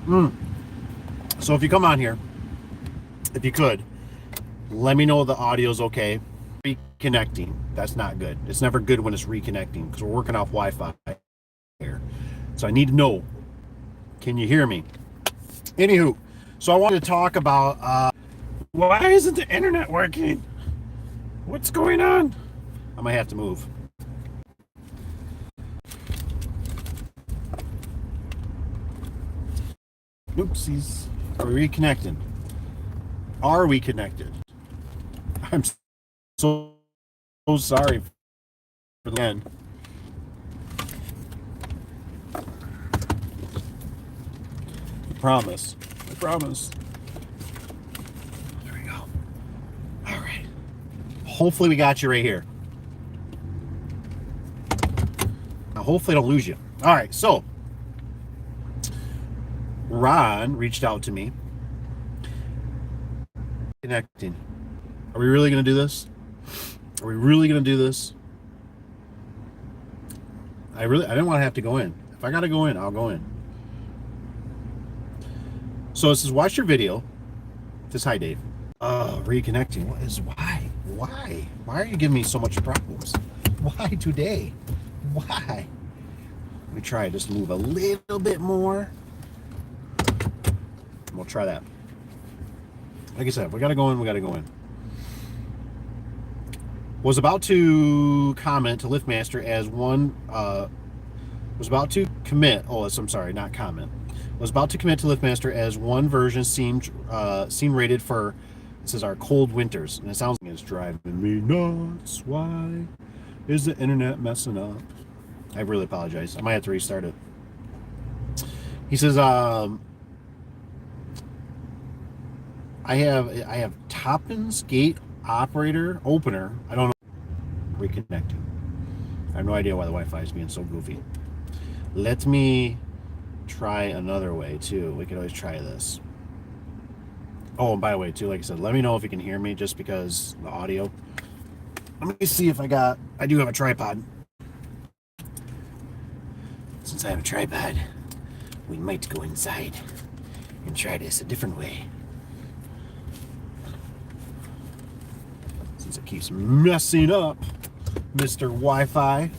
So if you come on here, if you could, let me know the audio's okay. Reconnecting, that's not good. It's never good when it's reconnecting because we're working off Wi-Fi here. So I need to know, can you hear me? Anywho, so I wanted to talk about why isn't the internet working? What's going on? I might have to move. Oopsies. Are we reconnecting? Are we connected? I'm so sorry for the end. I promise. I promise. There we go. All right. Hopefully we got you right here. Now hopefully I don't lose you. All right, so Ron reached out to me. Connecting. Are we really going to do this? Are we really going to do this? I didn't want to have to go in. If I got to go in, I'll go in. So it says, watch your video. This, hi, Dave. Reconnecting. Why? Why are you giving me so much problems? Why today? Why? Let me try just move a little bit more. We'll try that. Like I said, we got to go in. We got to go in. Was about to comment to LiftMaster as one. Was about to commit. Oh, I'm sorry, not comment. Was about to commit to LiftMaster as one version seemed rated for. This is our cold winters, and it sounds like it's driving me nuts. Why is the internet messing up? I really apologize. I might have to restart it. He says, I have Toppin's gate operator opener. I don't know. Reconnecting. I have no idea why the Wi-Fi is being so goofy. Let me try another way too. We can always try this. Oh, and by the way too, like I said, let me know if you can hear me just because the audio. Let me see if I do have a tripod. Since I have a tripod, we might go inside and try this a different way. Since it keeps messing up, Mr. Wi-Fi.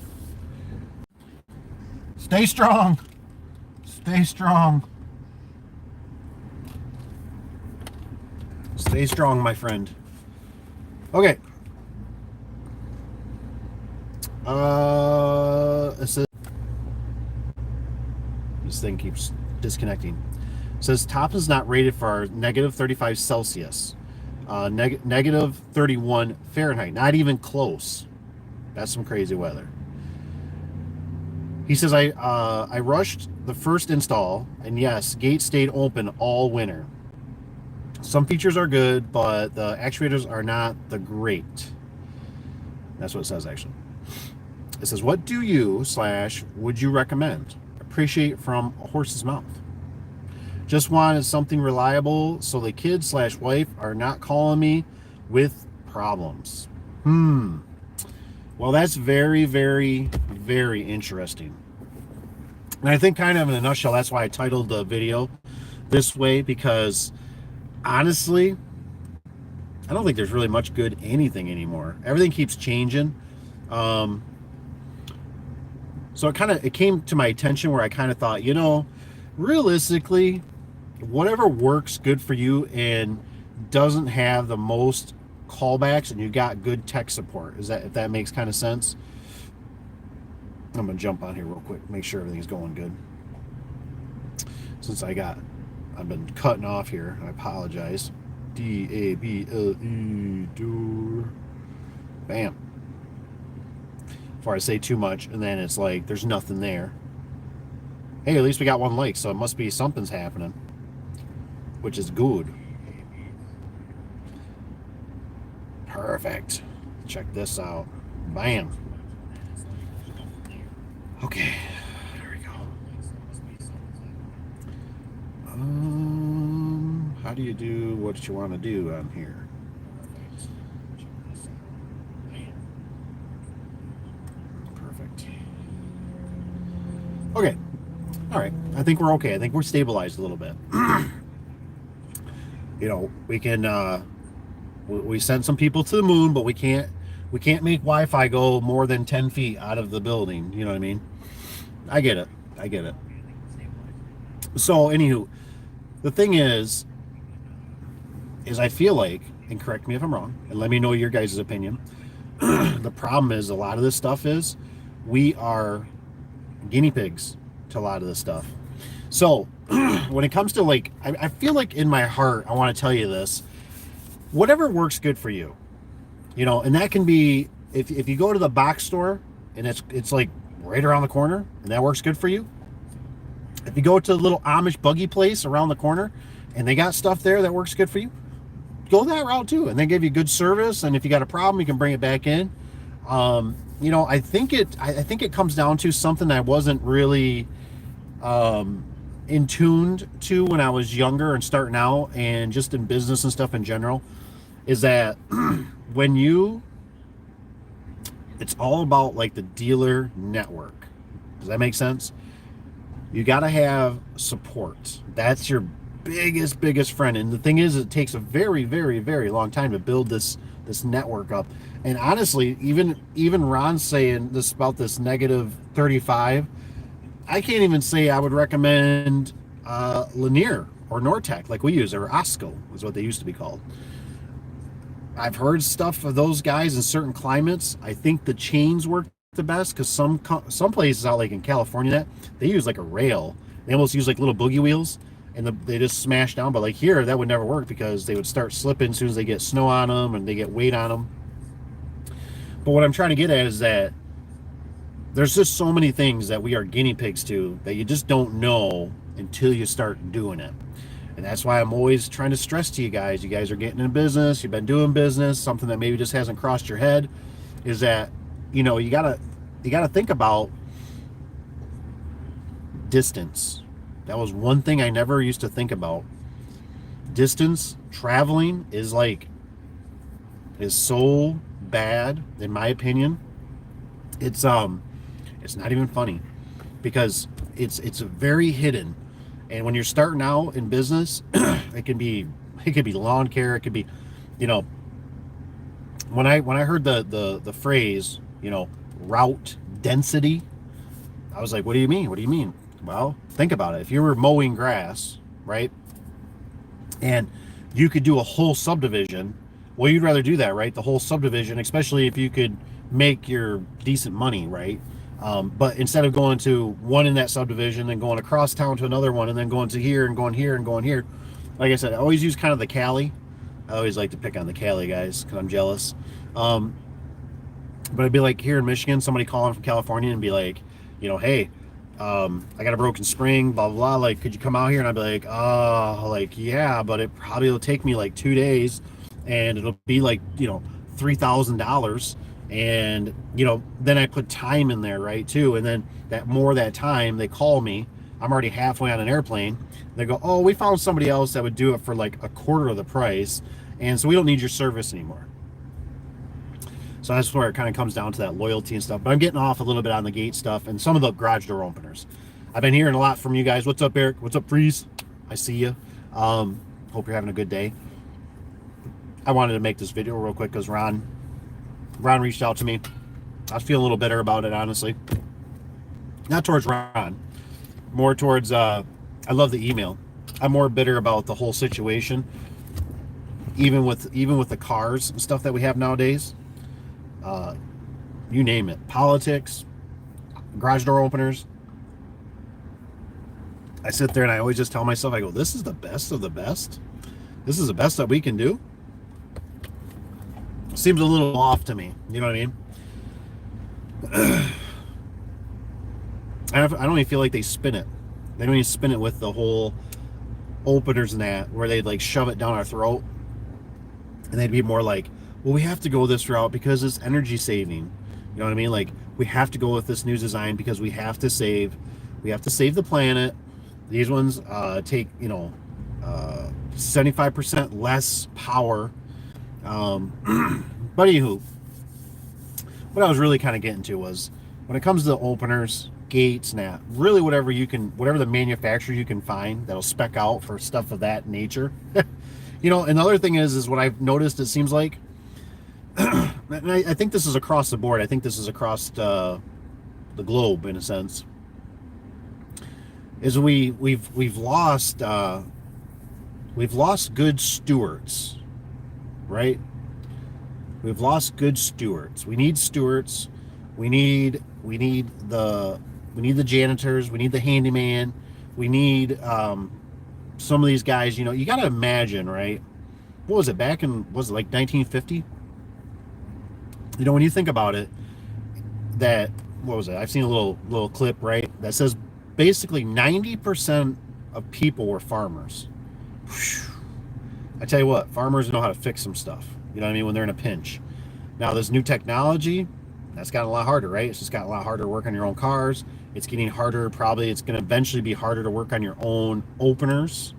Stay strong. Stay strong. Stay strong, my friend. Okay. It says this thing keeps disconnecting. It says top is not rated for negative 35 Celsius. Negative 31 Fahrenheit. Not even close. That's some crazy weather. He says, I rushed the first install, and yes, gate stayed open all winter. Some features are good, but the actuators are not the great. That's what it says, actually. It says, what do you / would you recommend? Appreciate from a horse's mouth. Just wanted something reliable so the kid / wife are not calling me with problems. Well, that's very, very, very interesting. And I think kind of in a nutshell, that's why I titled the video this way, because honestly, I don't think there's really much good anything anymore. Everything keeps changing. So it came to my attention where I kind of thought, realistically, whatever works good for you and doesn't have the most callbacks and you got good tech support, if that makes kind of sense. I'm gonna jump on here real quick, make sure everything's going good. Since I've been cutting off here, I apologize. DABLE door. Bam. Before I say too much, and then it's like there's nothing there. Hey, at least we got one like, so it must be something's happening, which is good. Perfect. Check this out. Bam. Okay, there we go. How do you do what you want to do on here? Perfect. Okay. All right. I I think we're okay. I think we're stabilized a little bit. We can we sent some people to the moon, but we can't make Wi-Fi go more than 10 feet out of the building. You know what I mean? I get it. I get it. So, anywho, the thing is I feel like, and correct me if I'm wrong, and let me know your guys' opinion. The problem is a lot of this stuff is we are guinea pigs to a lot of this stuff. So when it comes to like, I feel like in my heart, I want to tell you this, whatever works good for you, and that can be, if you go to the box store and it's like right around the corner and that works good for you. If you go to a little Amish buggy place around the corner and they got stuff there that works good for you, go that route too, and they give you good service. And if you got a problem, you can bring it back in. I think it comes down to something I wasn't really in tuned to when I was younger and starting out, and just in business and stuff in general, is that it's all about like the dealer network. Does that make sense? You got to have support. That's your biggest friend. And the thing is, it takes a very, very, very long time to build this network up. And honestly, even Ron's saying this about this negative 35. I can't even say I would recommend Lanier or Nortec like we use, or Osco is what they used to be called. I've heard stuff of those guys in certain climates. I think the chains work the best, because some places out like in California, they use like a rail. They almost use like little boogie wheels, and they just smash down. But like here, that would never work, because they would start slipping as soon as they get snow on them and they get weight on them. But what I'm trying to get at is that there's just so many things that we are guinea pigs to that you just don't know until you start doing it. And that's why I'm always trying to stress to you guys are getting in business, you've been doing business, something that maybe just hasn't crossed your head is that, you gotta think about distance. That was one thing I never used to think about. Distance, traveling is so bad, in my opinion. It's not even funny, because it's very hidden. And when you're starting out in business, it could be lawn care, it could be, when I heard the phrase, route density, I was like, what do you mean? Well, think about it. If you were mowing grass, right, and you could do a whole subdivision, well, you'd rather do that, right? The whole subdivision, especially if you could make your decent money, right? But instead of going to one in that subdivision and going across town to another one and then going to here and going here and going here, like I said, I always use kind of the Cali. I always like to pick on the Cali guys because I'm jealous. But it'd be like here in Michigan, somebody calling from California and be like, hey, I got a broken spring, blah, blah, blah. Like, could you come out here? And I'd be like, yeah, but it probably will take me like 2 days, and it'll be like, $3,000. And, then I put time in there, right, too. And then that time, they call me. I'm already halfway on an airplane. They go, oh, we found somebody else that would do it for like a quarter of the price. And so we don't need your service anymore. So that's where it kind of comes down to that loyalty and stuff. But I'm getting off a little bit on the gate stuff and some of the garage door openers. I've been hearing a lot from you guys. What's up, Eric? What's up, Freeze? I see you. Hope you're having a good day. I wanted to make this video real quick because Ron reached out to me. I was feeling a little bitter about it, honestly. Not towards Ron. More towards, I love the email. I'm more bitter about the whole situation. Even with the cars and stuff that we have nowadays. You name it. Politics, garage door openers. I sit there and I always just tell myself, I go, this is the best of the best. This is the best that we can do. Seems a little off to me. You know what I mean? I don't even feel like they spin it. They don't even spin it with the whole openers and that, where they'd like shove it down our throat. And they'd be more like, well, we have to go this route because it's energy saving. You know what I mean? Like, we have to go with this new design because we have to save the planet. These ones take 75% less power. But anywho, what I was really kind of getting to was, when it comes to the openers, gates, snap, really whatever you can, whatever the manufacturer you can find that'll spec out for stuff of that nature. You know, another thing is what I've noticed, it seems like, and I think this is across the board. I think this is across the globe in a sense. Is we've lost good stewards, right? We've lost good stewards. We need stewards. We need the janitors. We need the handyman. We need some of these guys. You know, you got to imagine, right? What was it back in? Was it like 1950? You know, when you think about it, that what was it? I've seen a little clip, right? That says basically 90% of people were farmers. Whew. I tell you what, farmers know how to fix some stuff. You know what I mean? When they're in a pinch. Now, this new technology, that's gotten a lot harder, right? It's just gotten a lot harder to work on your own cars. It's getting harder. Probably it's going to eventually be harder to work on your own openers.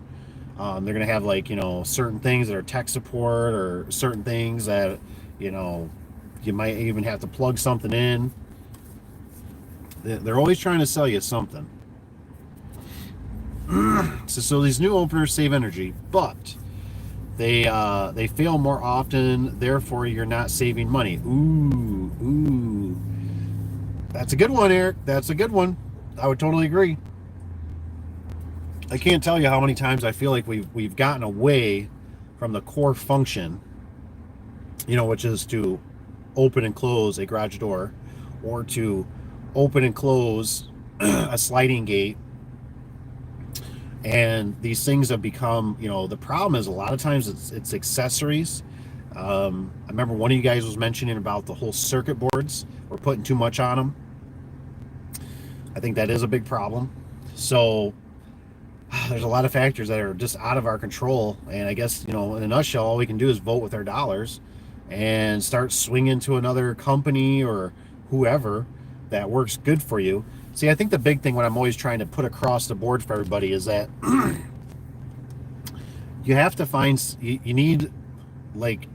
They're going to have, like, you know, certain things that are tech support, or certain things that, you know, you might even have to plug something in. They're always trying to sell you something. So these new openers save energy, but they fail more often. Therefore, you're not saving money. Ooh, that's a good one, Eric. That's a good one. I would totally agree. I can't tell you how many times I feel like we've gotten away from the core function, you know, which is to open and close a garage door, or to open and close a sliding gate. And these things have become, you know, the problem is a lot of times it's accessories. I remember one of you guys was mentioning about the whole circuit boards. We're putting too much on them. I think that is a big problem. So there's a lot of factors that are just out of our control. And I guess, you know, in a nutshell, all we can do is vote with our dollars and start swinging to another company or whoever that works good for you. See, I think the big thing, what I'm always trying to put across the board for everybody, is that you have to find, you need, like,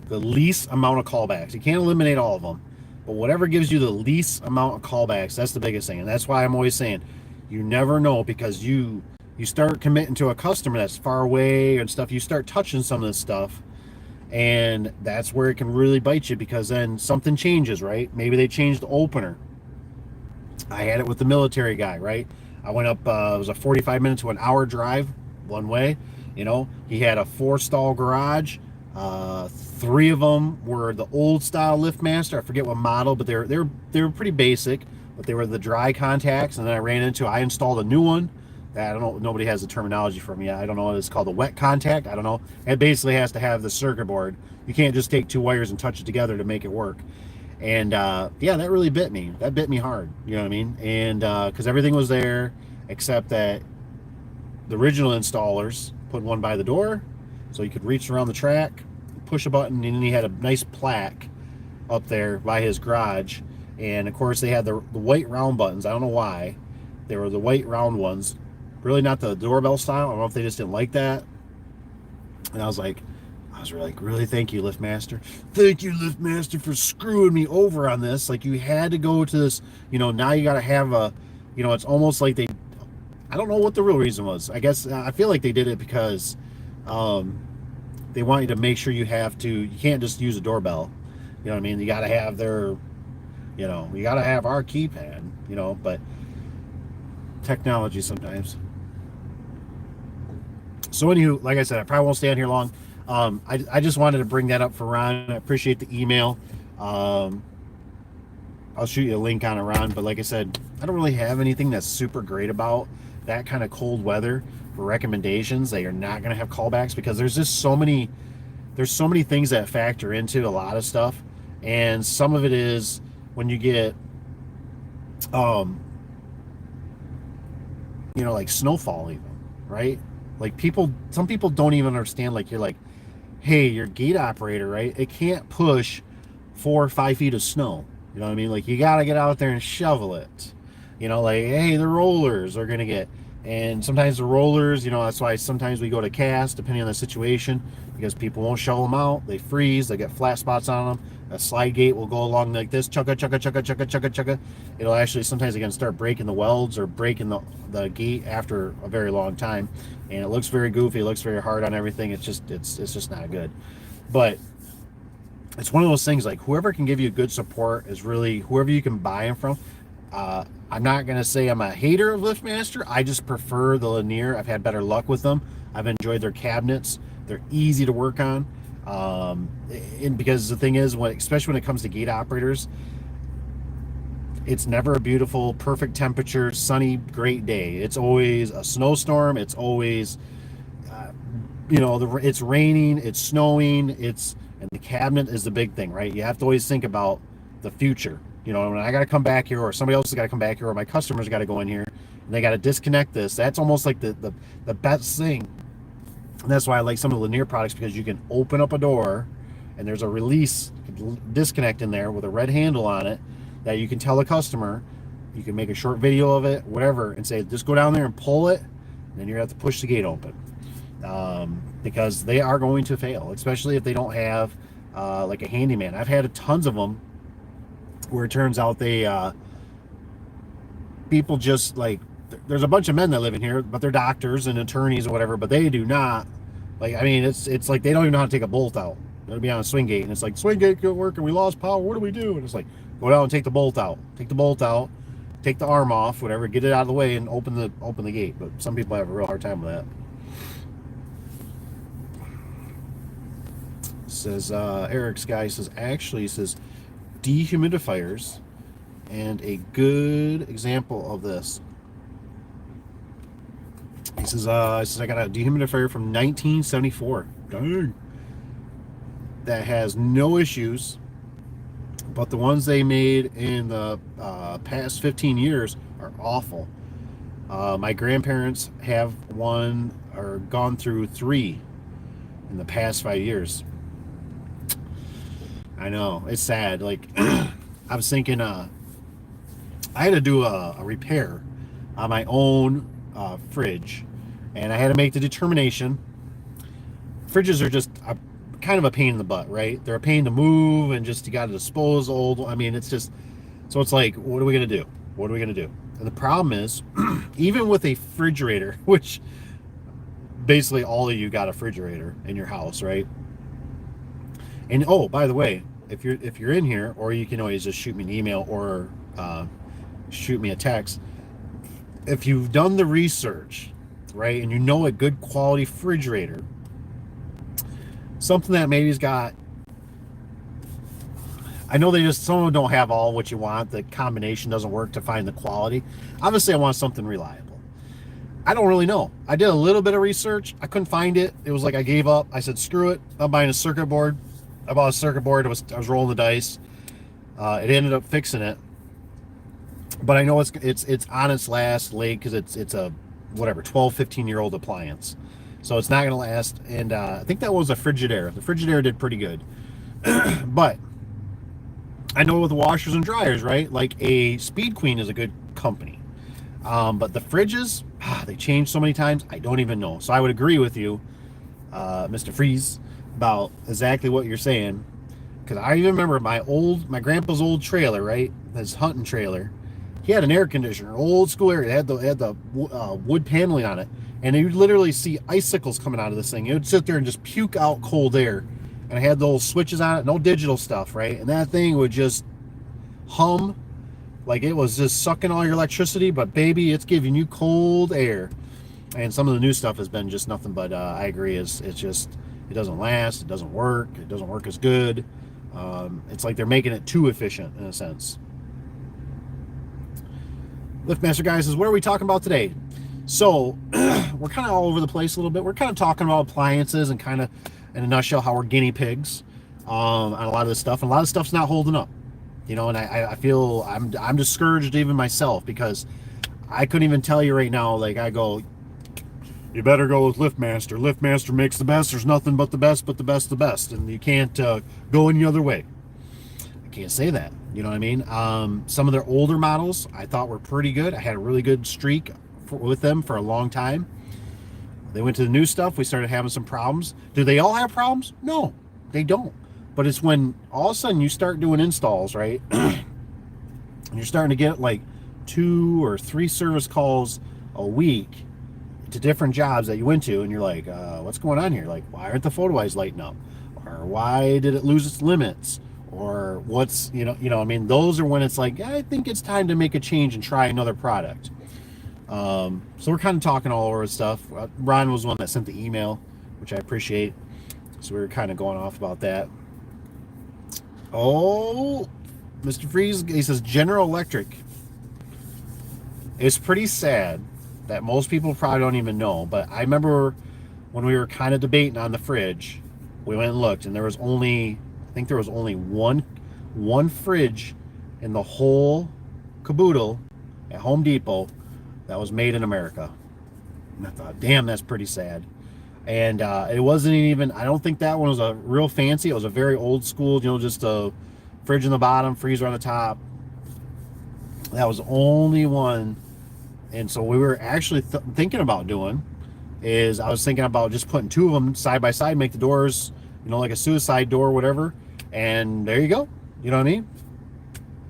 the least amount of callbacks. You can't eliminate all of them, but whatever gives you the least amount of callbacks, that's the biggest thing. And that's why I'm always saying, you never know, because you start committing to a customer that's far away and stuff, you start touching some of this stuff, and that's where it can really bite you, because then something changes, right? Maybe they changed the opener. I had it with the military guy, right? I went up, it was a 45-minute to an hour drive one way. You know, he had a 4-stall garage. 3 of them were the old style LiftMaster. I forget what model, but they were pretty basic, but they were the dry contacts. And then I installed a new one that, I don't know, nobody has the terminology for me. I don't know what it's called, the wet contact. I don't know. It basically has to have the circuit board. You can't just take 2 wires and touch it together to make it work. And yeah, that really bit me. That bit me hard. You know what I mean? And because everything was there, except that the original installers put one by the door, so you could reach around the track, push a button, and then he had a nice plaque up there by his garage. And of course, they had the white round buttons. I don't know why. They were the white round ones. Really not the doorbell style. I don't know if they just didn't like that. And I was really, thank you, LiftMaster. Thank you, LiftMaster, for screwing me over on this. Like, you had to go to this, you know, now you got to have a, you know, it's almost like they, I don't know what the real reason was. I guess, I feel like they did it because they want you to make sure you can't just use a doorbell. You know what I mean? You got to have their, you know, you got to have our keypad, you know, but technology sometimes. So anywho, like I said, I probably won't stay on here long. I just wanted to bring that up for Ron. I appreciate the email. I'll shoot you a link on it, Ron. But like I said, I don't really have anything that's super great about that kind of cold weather for recommendations that you're not going to have callbacks, because there's just so many things that factor into a lot of stuff. And some of it is when you get, you know, like snowfall even, right? Like some people don't even understand, like, you're like, hey, your gate operator, right? It can't push 4 or 5 feet of snow. You know what I mean? Like, you got to get out there and shovel it. You know, like, hey, the rollers are going to get And sometimes the rollers, that's why sometimes we go to cast, depending on the situation, because people won't shovel them out. They freeze. They get flat spots on them. A slide gate will go along like this, chugga, chugga, chugga, chugga, chugga, chugga. It'll actually, sometimes again, start breaking the welds or breaking the gate after a very long time. And it looks very goofy. It looks very hard on everything. It's just not good. But it's one of those things, like, whoever can give you good support is really whoever you can buy them from. I'm not going to say I'm a hater of LiftMaster. I just prefer the Lanier. I've had better luck with them. I've enjoyed their cabinets. They're easy to work on. And because the thing is, especially when it comes to gate operators, it's never a beautiful, perfect temperature, sunny, great day. It's always a snowstorm. It's always, it's raining, it's snowing, and the cabinet is the big thing, right? You have to always think about the future. When I got to come back here, or somebody else has got to come back here, or my customers got to go in here, and they got to disconnect this. That's almost like the best thing. And that's why I like some of the Lanier products, because you can open up a door, and there's a release disconnect in there with a red handle on it that you can tell the customer. You can make a short video of it, whatever, and say, just go down there and pull it, and then you have to push the gate open. Because they are going to fail, especially if they don't have like a handyman. I've had tons of them where it turns out people just, like, there's a bunch of men that live in here, but they're doctors and attorneys or whatever, but they do not, like, I mean, it's like they don't even know how to take a bolt out. It'll be on a swing gate, and it's like, swing gate couldn't work and we lost power, what do we do? And it's like, go down and take the bolt out, take the arm off, whatever, get it out of the way and open the gate. But some people have a real hard time with that. Says Eric's guy says, actually, says dehumidifiers, and a good example of this. He says, I got a dehumidifier from 1974. Dang. That has no issues, but the ones they made in the past 15 years are awful. My grandparents have one, or gone through 3 in the past 5 years. I know, it's sad. Like, I was thinking, I had to do a repair on my own fridge, and I had to make the determination. Fridges are just kind of a pain in the butt, right? They're a pain to move, and just, you got to dispose old. I mean, it's just, so it's like, what are we going to do? What are we going to do? And the problem is, even with a refrigerator, which basically all of you got a refrigerator in your house, right? And oh, by the way, if you're in here, or you can always just shoot me an email or shoot me a text. If you've done the research, right, and you know a good quality refrigerator, something that maybe's got, I know some of them don't have all what you want. The combination doesn't work to find the quality. Obviously, I want something reliable. I don't really know. I did a little bit of research. I couldn't find it. It was like I gave up. I said, screw it. I'm buying a circuit board. I bought a circuit board. I was rolling the dice. It ended up fixing it. But I know it's on its last leg, because it's a, whatever, 12, 15-year-old appliance. So it's not going to last. And I think that was a Frigidaire. The Frigidaire did pretty good. But I know with the washers and dryers, right? Like a Speed Queen is a good company. But the fridges, they change so many times, I don't even know. So I would agree with you, Mr. Freeze, about exactly what you're saying. Because I even remember my grandpa's old trailer, right? His hunting trailer. He had an air conditioner, old school air. It had the wood paneling on it. And you'd literally see icicles coming out of this thing. It would sit there and just puke out cold air. And I had those switches on it, no digital stuff, right? And that thing would just hum like it was just sucking all your electricity, but baby, it's giving you cold air. And some of the new stuff has been just nothing but, I agree, it doesn't last, it doesn't work as good. It's like they're making it too efficient in a sense. LiftMaster guy says, what are we talking about today? So we're kind of all over the place a little bit. We're kind of talking about appliances and kind of, in a nutshell, how we're guinea pigs on a lot of this stuff. And a lot of stuff's not holding up, and I feel I'm discouraged even myself, because I couldn't even tell you right now. Like, I go, you better go with LiftMaster. LiftMaster makes the best. There's nothing but the best, the best, and you can't go any other way. I can't say that. You know what I mean? Some of their older models I thought were pretty good. I had a really good streak with them for a long time. They went to the new stuff. We started having some problems. Do they all have problems? No, they don't. But it's when all of a sudden you start doing installs, right? And you're starting to get like 2 or 3 service calls a week to different jobs that you went to, and you're like, what's going on here? Like, why aren't the photo eyes lighting up? Or why did it lose its limits? Or what's, I mean, those are when it's like, I think it's time to make a change and try another product. So we're kind of talking all over stuff. Ron was the one that sent the email, which I appreciate. So we were kind of going off about that. Oh, Mr. Freeze, he says General Electric. It's pretty sad that most people probably don't even know, but I remember when we were kind of debating on the fridge, we went and looked, and there was only, I think there was only one fridge in the whole caboodle at Home Depot that was made in America. And I thought, damn, that's pretty sad. And it wasn't even, I don't think that one was a real fancy. It was a very old school, just a fridge in the bottom, freezer on the top. That was the only one. And so we were actually thinking about doing is, I was thinking about just putting 2 of them side by side, make the doors, like a suicide door or whatever. And there you go. You know what I mean?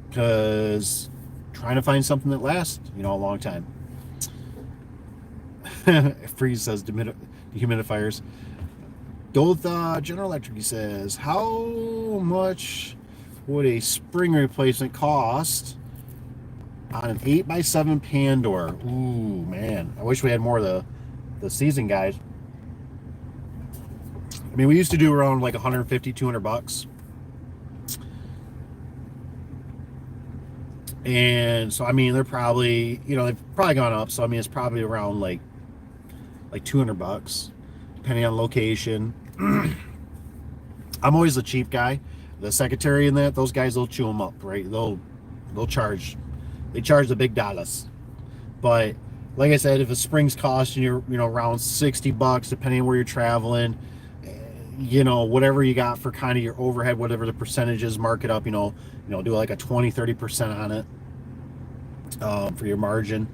Because trying to find something that lasts, a long time. Freeze says dehumidifiers. Go with General Electric, he says. How much would a spring replacement cost on an 8x7 pan door? Ooh, man. I wish we had more of the season guys. I mean, we used to do around like 150, 200 bucks. And so, I mean, they're probably, they've probably gone up. So, I mean, it's probably around like 200 bucks, depending on location. I'm always the cheap guy. The secretary and those guys, they'll chew them up, right? They'll charge. They charge the big dollars. But like I said, if a spring's costing you, around 60 bucks, depending on where you're traveling, whatever you got for kind of your overhead, whatever the percentage is, mark it up, do like a 20-30% on it for your margin.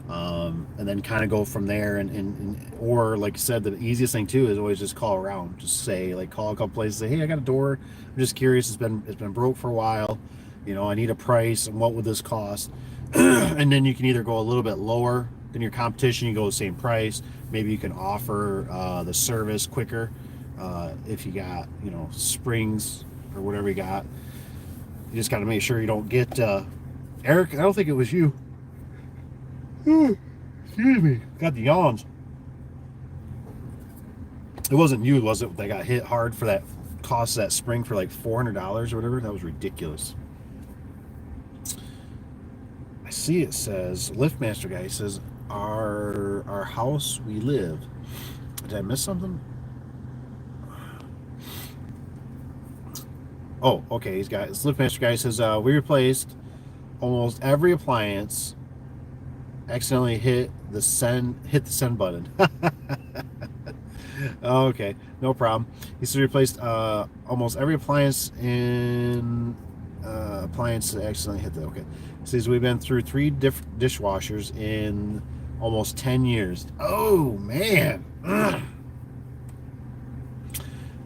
And then kind of go from there, or like I said, the easiest thing too is always just call around. Just say, like, call a couple places, say, hey, I got a door, I'm just curious, it's been broke for a while, I need a price, and what would this cost? And then you can either go a little bit lower than your competition, you go the same price, maybe you can offer the service quicker if you got springs or whatever you got. You just got to make sure you don't get Eric, I don't think it was you. Excuse me, got the yawns. It wasn't you, was it? They got hit hard for that cost, that spring for like $400 or whatever. That was ridiculous. I see it says Liftmaster guy says our house we live. Did I miss something? Oh, okay. He's got this Liftmaster guy says we replaced almost every appliance. Accidentally hit the send button. Okay, no problem. He said replaced almost every appliance in appliance accidentally hit the okay. He says we've been through 3 dishwashers in almost 10 years. Oh man.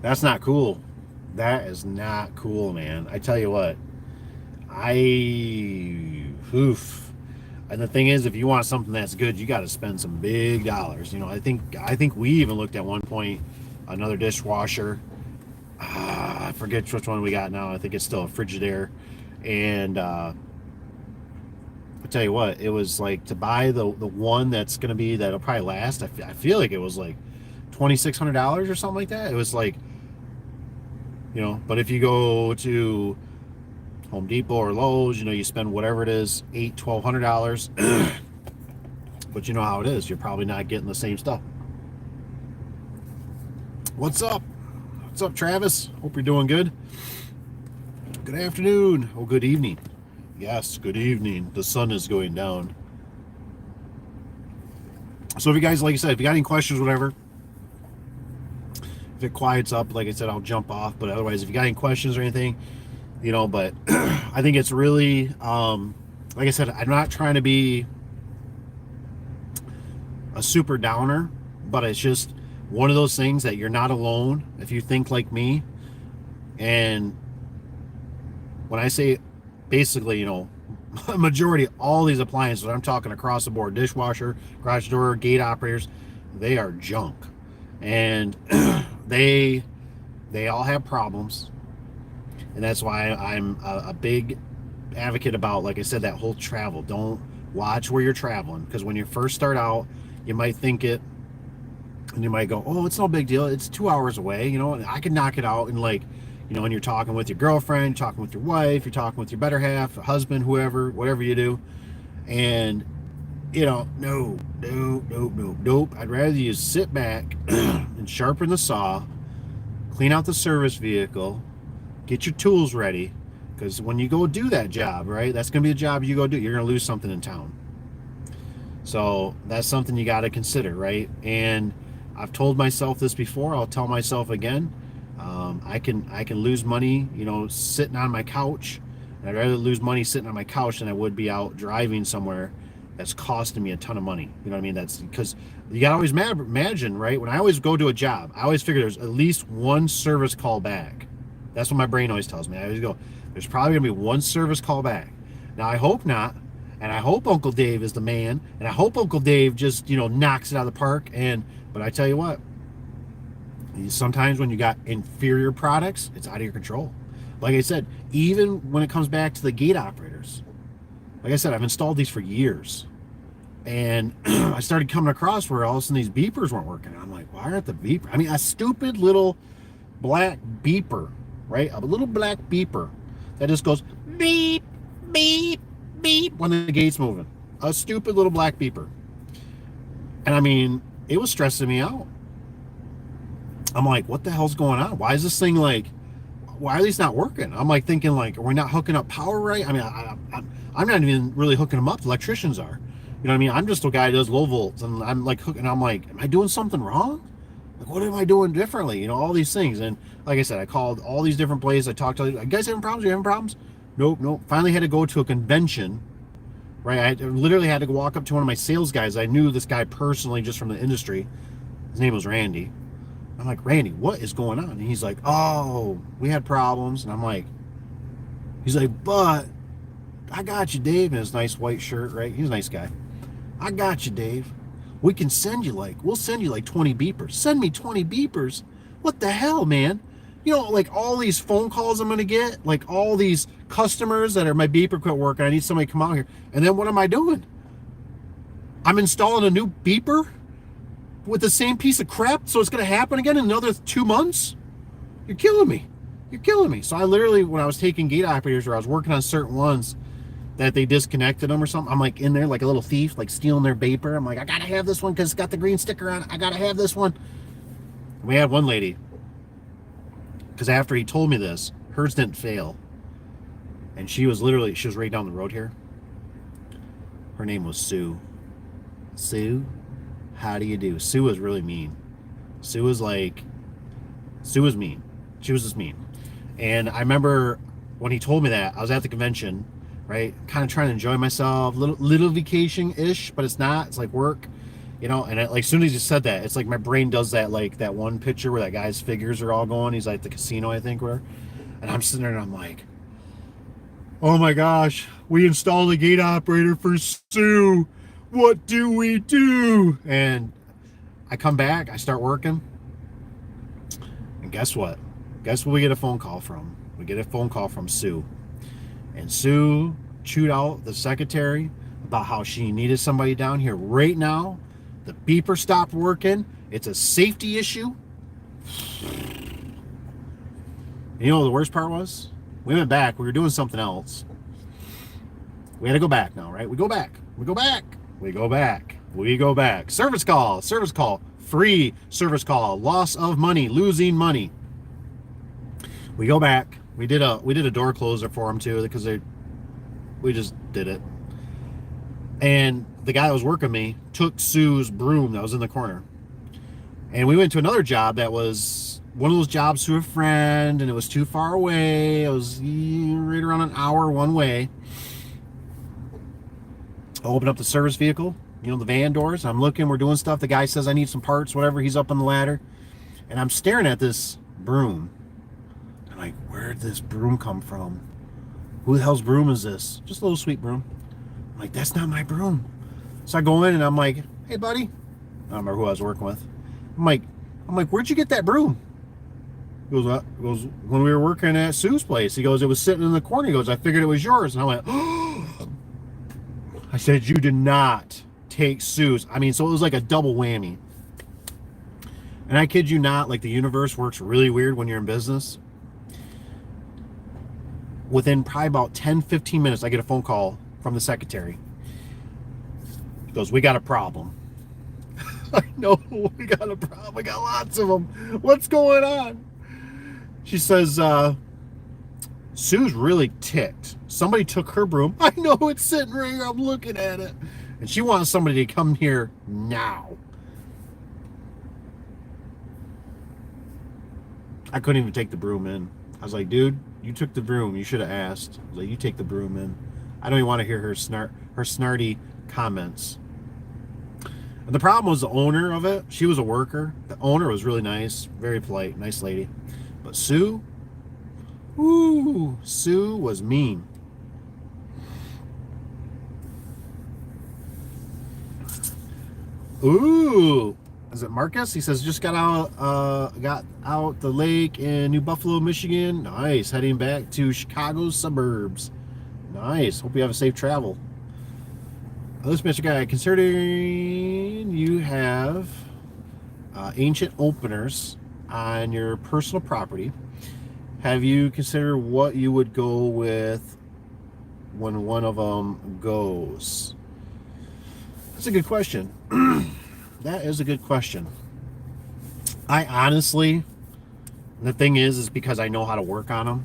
That's not cool. That is not cool, man. I tell you what. And the thing is, if you want something that's good, you got to spend some big dollars. I think we even looked at one point another dishwasher. I forget which one we got now. I think it's still a Frigidaire. And I tell you what, it was like to buy the one that'll probably last. I feel like it was like $2,600 or something like that. It was like, but if you go to Home Depot or Lowe's, you spend whatever it is, $1,200. But you know how it is. You're probably not getting the same stuff. What's up? What's up, Travis? Hope you're doing good. Good afternoon. Oh, good evening. Yes, good evening. The sun is going down. So if you guys, like I said, if you got any questions, whatever, if it quiets up, like I said, I'll jump off. But otherwise, if you got any questions or anything, but I think it's really, like I said, I'm not trying to be a super downer, but it's just one of those things that you're not alone if you think like me. And when I say basically, a majority of all these appliances, I'm talking across the board, dishwasher, garage door, gate operators, they are junk. And they all have problems. And that's why I'm a big advocate about, like I said, that whole travel. Don't watch where you're traveling, because when you first start out, you might think it, and you might go, oh, it's no big deal, it's 2 hours away, and I can knock it out in, like, and you're talking with your girlfriend, you're talking with your wife, you're talking with your better half, husband, whoever, whatever you do. And no, I'd rather you sit back and sharpen the saw, clean out the service vehicle, get your tools ready, because when you go do that job, right, that's going to be a job you go do, you're going to lose something in town. So that's something you got to consider, right? And I've told myself this before, I'll tell myself again, I can lose money, sitting on my couch. And I'd rather lose money sitting on my couch than I would be out driving somewhere that's costing me a ton of money. You know what I mean? That's because you got to always imagine, right? When I always go to a job, I always figure there's at least one service call back. That's what my brain always tells me. I always go, there's probably gonna be one service call back. Now I hope not, and I hope Uncle Dave is the man, and I hope Uncle Dave just knocks it out of the park. But I tell you what, sometimes when you got inferior products, it's out of your control. Like I said, even when it comes back to the gate operators, like I said, I've installed these for years, and I started coming across where all of a sudden these beepers weren't working. I'm like, why aren't the beepers? I mean, a stupid little black beeper, right? A little black beeper that just goes beep, beep, beep when the gate's moving. A stupid little black beeper. And I mean, it was stressing me out. I'm like, what the hell's going on? Why is this thing why are these not working? I'm like thinking, are we not hooking up power right? I mean, I'm not even really hooking them up. The electricians are. You know what I mean? I'm just a guy who does low volts, and I'm like hooking. I'm like, am I doing something wrong? Like, what am I doing differently? All these things. And like I said, I called all these different places. I talked to, you guys having problems? You having problems? Nope. Finally had to go to a convention, right? I literally had to walk up to one of my sales guys. I knew this guy personally just from the industry. His name was Randy. I'm like, Randy, what is going on? And he's like, oh, we had problems. And I'm like, he's like, but I got you, Dave, in his nice white shirt, right? He's a nice guy. I got you, Dave. We can send you we'll send you 20 beepers. Send me 20 beepers. What the hell, man? All these phone calls I'm going to get, all these customers that are, my beeper quit working, I need somebody to come out here. And then what am I doing? I'm installing a new beeper with the same piece of crap, so it's going to happen again in another 2 months? You're killing me. So I literally, when I was taking gate operators, or I was working on certain ones that they disconnected them or something, I'm in there like a little thief, stealing their beeper. I'm like, I gotta have this one because it's got the green sticker on it. I gotta have this one. And we had one lady, because after he told me this, hers didn't fail, and she was right down the road here. Her name was Sue. Sue, how do you do? Sue was really mean. Sue was mean. She was just mean. And I remember when he told me that, I was at the convention, right? Kind of trying to enjoy myself, little vacation-ish, but it's not. It's like work, and as soon as you said that, it's like my brain does that, that one picture where that guy's figures are all going. He's at the casino, I think, where, and I'm sitting there and I'm like, oh my gosh, we installed a gate operator for Sue. What do we do? And I come back, I start working, and guess what? Guess what we get a phone call from? We get a phone call from Sue. And Sue chewed out the secretary about how she needed somebody down here right now. The beeper stopped working. It's a safety issue. You know what the worst part was? We went back. We were doing something else. We had to go back now, right? We go back. Service call. Free service call. Loss of money. Losing money. We go back. We did a door closer for them too, because we just did it. And the guy that was working me took Sue's broom that was in the corner, and we went to another job that was one of those jobs through a friend, and it was too far away. It was right around an hour one way. I opened up the service vehicle. the van doors. I'm looking, we're doing stuff. The guy says I need some parts, whatever. He's up on the ladder. And I'm staring at this broom. I'm like, where'd this broom come from? Who the hell's broom is this? Just a little sweet broom. I'm like, that's not my broom. So I go in and I'm like, hey, buddy. I don't remember who I was working with. I'm like, where'd you get that broom? He goes, what? He goes, when we were working at Sue's place. He goes, it was sitting in the corner. He goes, I figured it was yours. And I went, oh. I said, you did not take Sue's. I mean, so it was like a double whammy. And I kid you not, like the universe works really weird when you're in business. Within probably about 10, 15 minutes, I get a phone call from the secretary. He goes, we got a problem. I know, we got a problem. We got lots of them. What's going on? She says, Sue's really ticked. Somebody took her broom. I know, it's sitting right here. I'm looking at it. And she wants somebody to come here now. I couldn't even take the broom in. I was like, dude, you took the broom. You should have asked. I was like, you take the broom in. I don't even want to hear her snarty comments. And the problem was the owner of it. She was a worker. The owner was really nice, very polite, nice lady. But Sue, ooh, Sue was mean. Ooh, is it Marcus? He says just got out the lake in New Buffalo, Michigan. Nice, heading back to Chicago's suburbs. Nice. Hope you have a safe travel. This Mr. Guy, considering you have ancient openers on your personal property, have you considered what you would go with when one of them goes? That's a good question. That is a good question. I honestly, the thing is because I know how to work on them.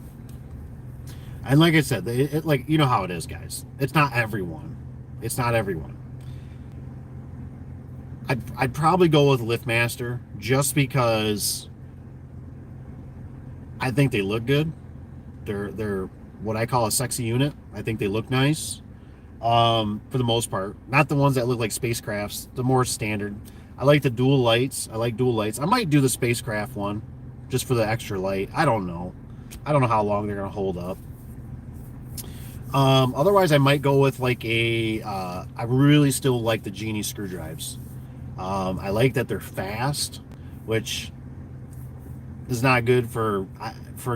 And like I said, like, you know how it is, guys. It's not everyone. It's not everyone. I'd probably go with LiftMaster just because I think they look good. They're what I call a sexy unit. I think they look nice. For the most part, not the ones that look like spacecrafts, the more standard. I like the dual lights. I like dual lights. I might do the spacecraft one just for the extra light. I don't know how long they're gonna hold up. Otherwise I might go with like I really still like the Genie screw drives. I like that they're fast, which is not good for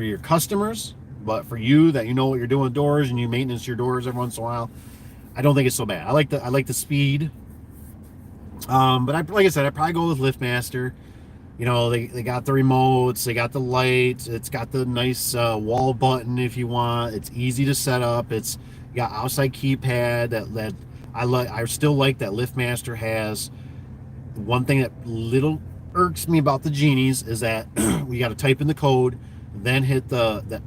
your customers, but for you that you know what you're doing with doors and you maintenance your doors every once in a while, I don't think it's so bad. I like the speed. But like I said, I'd probably go with LiftMaster. You know, they got the remotes, they got the lights, it's got the nice wall button if you want. It's easy to set up. It's got outside keypad that I like. I still like that LiftMaster has. One thing that little irks me about the Genies is that we got to type in the code, then hit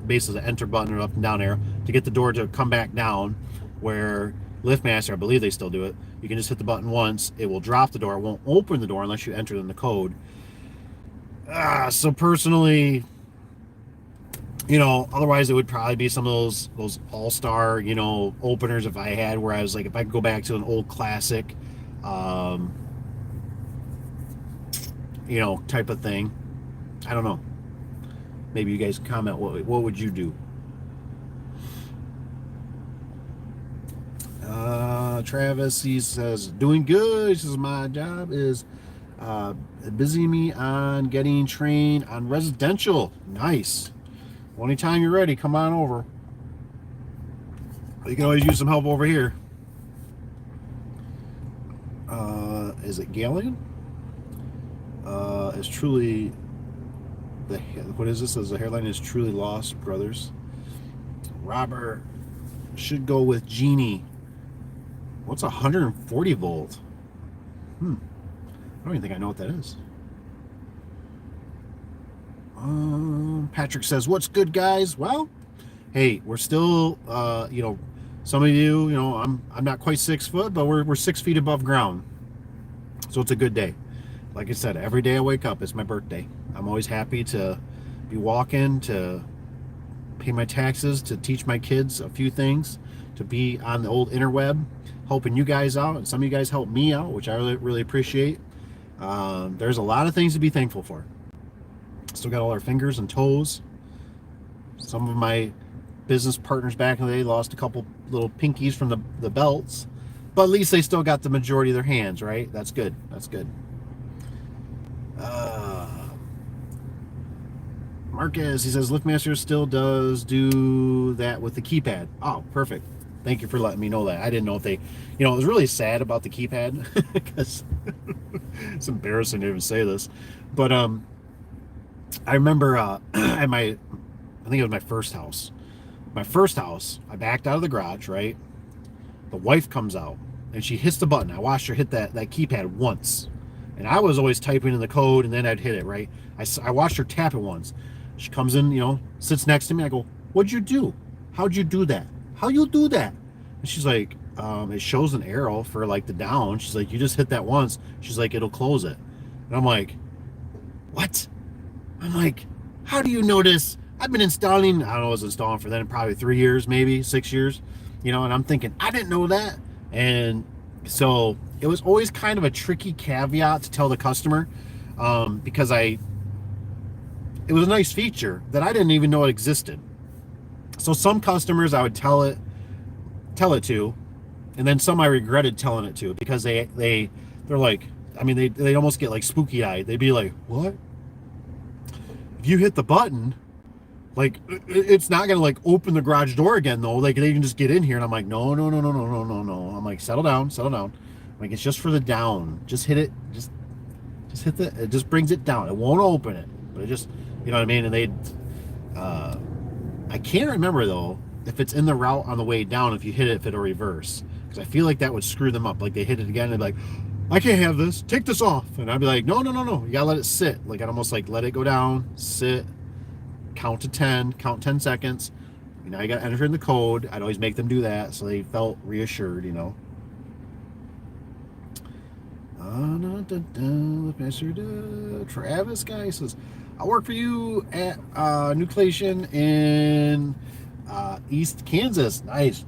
basically the enter button or up and down arrow to get the door to come back down. Where LiftMaster, I believe they still do it. You can just hit the button once, it will drop the door. It won't open the door unless you enter in the code. So personally, you know, otherwise it would probably be some of those all-star, you know, openers if I had, where I was like, if I could go back to an old classic, you know, type of thing. I don't know. Maybe you guys comment, what would you do? Travis, he says, doing good. He says, my job is busy me on getting trained on residential. Nice. Well, anytime you're ready, come on over. You can always use some help over here. Is it Galen? Is truly what is this? Says the hairline is truly lost, brothers. Robert should go with Genie. What's 140 volt? I don't even think I know what that is. Patrick says, what's good, guys? Well, hey, we're still, you know, some of you, you know, I'm not quite 6 foot, but we're 6 feet above ground. So it's a good day. Like I said, every day I wake up, it's my birthday. I'm always happy to be walking, to pay my taxes, to teach my kids a few things, to be on the old interweb, helping you guys out, and some of you guys help me out, which I really, really appreciate. There's a lot of things to be thankful for. Still got all our fingers and toes. Some of my business partners back in the day lost a couple little pinkies from the belts, but at least they still got the majority of their hands, right? That's good. That's good. Marquez, he says LiftMaster still does do that with the keypad. Oh, perfect. Thank you for letting me know that. I didn't know if they, it was really sad about the keypad because it's embarrassing to even say this, but I remember at I think it was my first house. My first house, I backed out of the garage, right? The wife comes out and she hits the button. I watched her hit that keypad once, and I was always typing in the code and then I'd hit it, right? I watched her tap it once. She comes in, sits next to me. I go, "What'd you do? How'd you do that? How you do that?" And she's like, "It shows an arrow for like the down." She's like, "You just hit that once." She's like, "It'll close it." And I'm like, "What?" I'm like, "How do you know this? I've been installing," I don't know, I was installing for then probably 3 years, maybe 6 years, and I'm thinking, I didn't know that. And so it was always kind of a tricky caveat to tell the customer, because it was a nice feature that I didn't even know it existed. So some customers I would tell it to, and then some I regretted telling it to, because they're like, they almost get like spooky eyed. They'd be like, "What? If you hit the button, like it's not gonna like open the garage door again though. Like they can just get in here." And I'm like, no. I'm like, settle down. I'm like, it's just for the down. Just hit it. Just hit it just brings it down. It won't open it, but it just, you know what I mean? And I can't remember though if it's in the route on the way down, if you hit it, if it'll reverse, because I feel like that would screw them up. Like they hit it again and they'd be like, "I can't have this, take this off." And I'd be like, no, you gotta let it sit. Like I'd almost like let it go down, sit, count to 10, count 10 seconds. You gotta enter in the code. I'd always make them do that so they felt reassured, Travis guy says, "I work for you at Nucleation in East Kansas." Nice.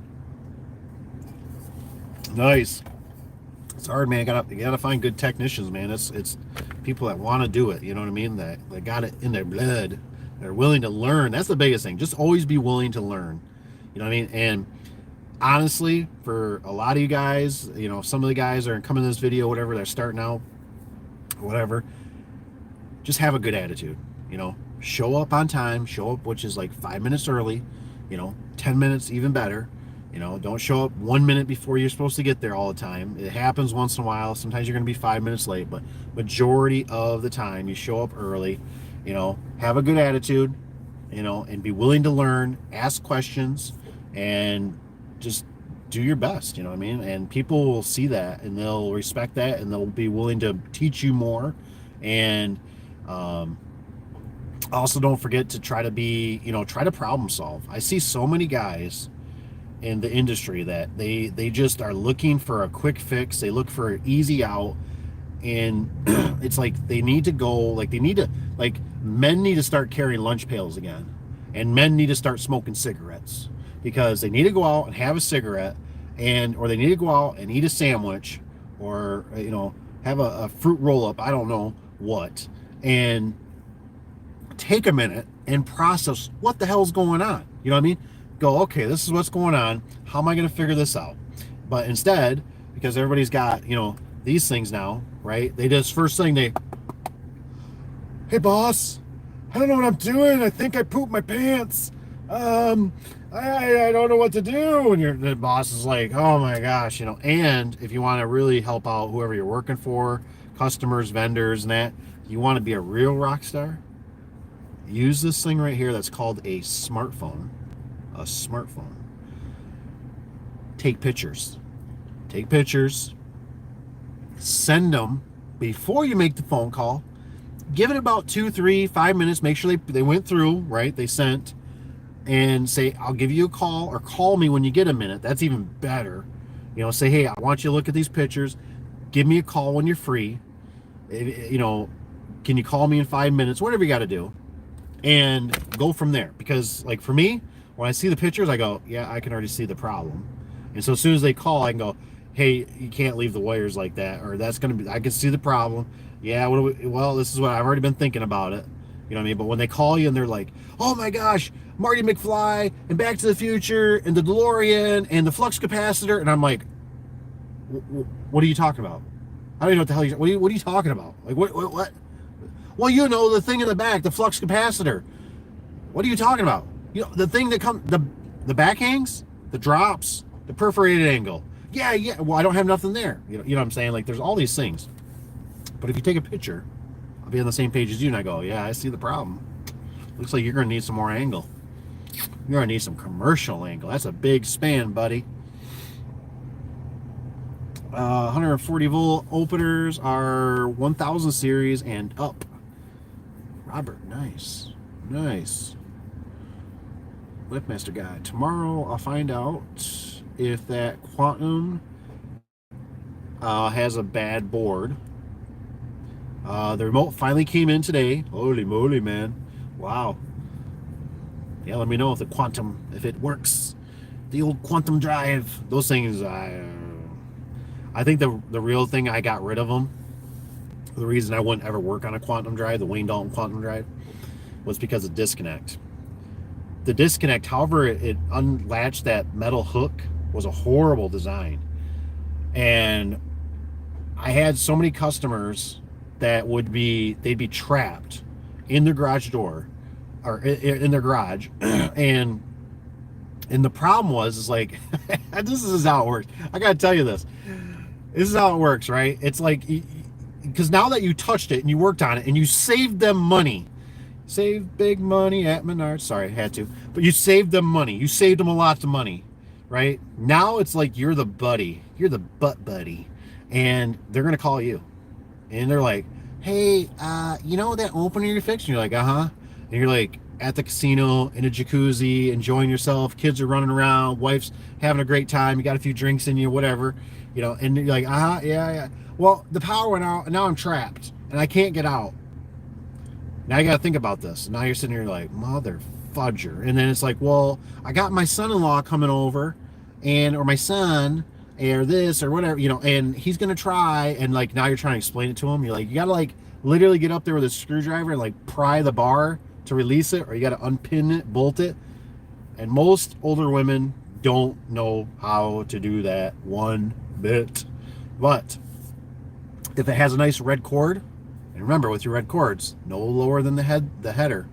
It's hard, man. You gotta find good technicians, man. It's people that want to do it. You know what I mean? That got it in their blood. They're willing to learn. That's the biggest thing. Just always be willing to learn. You know what I mean? And honestly, for a lot of you guys, some of the guys are coming to this video, whatever, they're starting out, whatever. Just have a good attitude. Show up on time. Show up, which is like 5 minutes early. 10 minutes even better. Don't show up 1 minute before you're supposed to get there all the time. It happens once in a while. Sometimes you're going to be 5 minutes late, but majority of the time you show up early. Have a good attitude, and be willing to learn, ask questions, and just do your best. You know what I mean? And people will see that and they'll respect that and they'll be willing to teach you more. And also don't forget to try to problem solve. I see so many guys in the industry that they just are looking for a quick fix. They look for an easy out, and it's like men need to start carrying lunch pails again, and men need to start smoking cigarettes, because they need to go out and have a cigarette, or they need to go out and eat a sandwich, or have a fruit roll up, I don't know what, and take a minute and process what the hell's going on. You know what I mean? Go, okay, this is what's going on. How am I going to figure this out? But instead, because everybody's got, these things now, right? They just, first thing "Hey boss, I don't know what I'm doing. I think I pooped my pants. I don't know what to do." And the boss is like, "Oh my gosh," and if you want to really help out whoever you're working for, customers, vendors, and that, you want to be a real rock star, use this thing right here that's called a smartphone. Take pictures, send them before you make the phone call. Give it about 2, 3, 5 minutes. Make sure they went through, right? They sent, and say, "I'll give you a call," or call me when you get a minute. That's even better. Say, "Hey, I want you to look at these pictures. Give me a call when you're free. Can you call me in 5 minutes?" Whatever you got to do, and go from there. Because like for me, when I see the pictures, I go, yeah, I can already see the problem. And so as soon as they call, I can go, hey, you can't leave the wires like that, or that's going to be, I can see the problem. Yeah, well, this is what I've already been thinking about it. You know what I mean? But when they call you and they're like, oh my gosh, Marty McFly and Back to the Future and the DeLorean and the flux capacitor. And I'm like, what are you talking about? I don't even know what the hell what are you talking about? Like, what? Well, you know, the thing in the back, the flux capacitor. What are you talking about? You know, the thing that comes, the back hangs, the drops, the perforated angle. Yeah. Well, I don't have nothing there. You know what I'm saying? Like, there's all these things. But if you take a picture, I'll be on the same page as you, and I go, yeah, I see the problem. Looks like you're going to need some more angle. You're going to need some commercial angle. That's a big span, buddy. 140 volt openers are 1000 series and up. Robert, nice. Whipmaster guy. Tomorrow I'll find out if that Quantum has a bad board. The remote finally came in today. Holy moly, man. Wow. Yeah, let me know if the Quantum, if it works. The old Quantum drive. Those things, I think the real thing, I got rid of them. The reason I wouldn't ever work on a Quantum drive, the Wayne Dalton Quantum drive, was because of disconnect. The disconnect, however it unlatched that metal hook, was a horrible design. And I had so many customers that they'd be trapped in their garage door, or in their garage, and the problem is like, this is how it works. I gotta tell you this. This is how it works, right? It's like, because now that you touched it and you worked on it and you saved them money, saved big money at Menards. Sorry, I had to. But you saved them money. You saved them a lot of money, right? Now it's like you're the buddy. You're the butt buddy. And they're going to call you. And they're like, hey, you know that opener you're fixing? You're like, uh-huh. And you're like at the casino in a jacuzzi, enjoying yourself. Kids are running around. Wife's having a great time. You got a few drinks in you, whatever. You know, and you're like, uh-huh, yeah. Well, the power went out, and now I'm trapped, and I can't get out. Now you got to think about this. Now you're sitting here like, mother fudger. And then it's like, well, I got my son-in-law coming over, or my son, or this, or whatever, you know, and he's going to try, and like, now you're trying to explain it to him. You're like, you got to like literally get up there with a screwdriver and like pry the bar to release it, or you got to unpin it, bolt it. And most older women don't know how to do that one bit. But if it has a nice red cord, and remember, with your red cords, no lower than the header,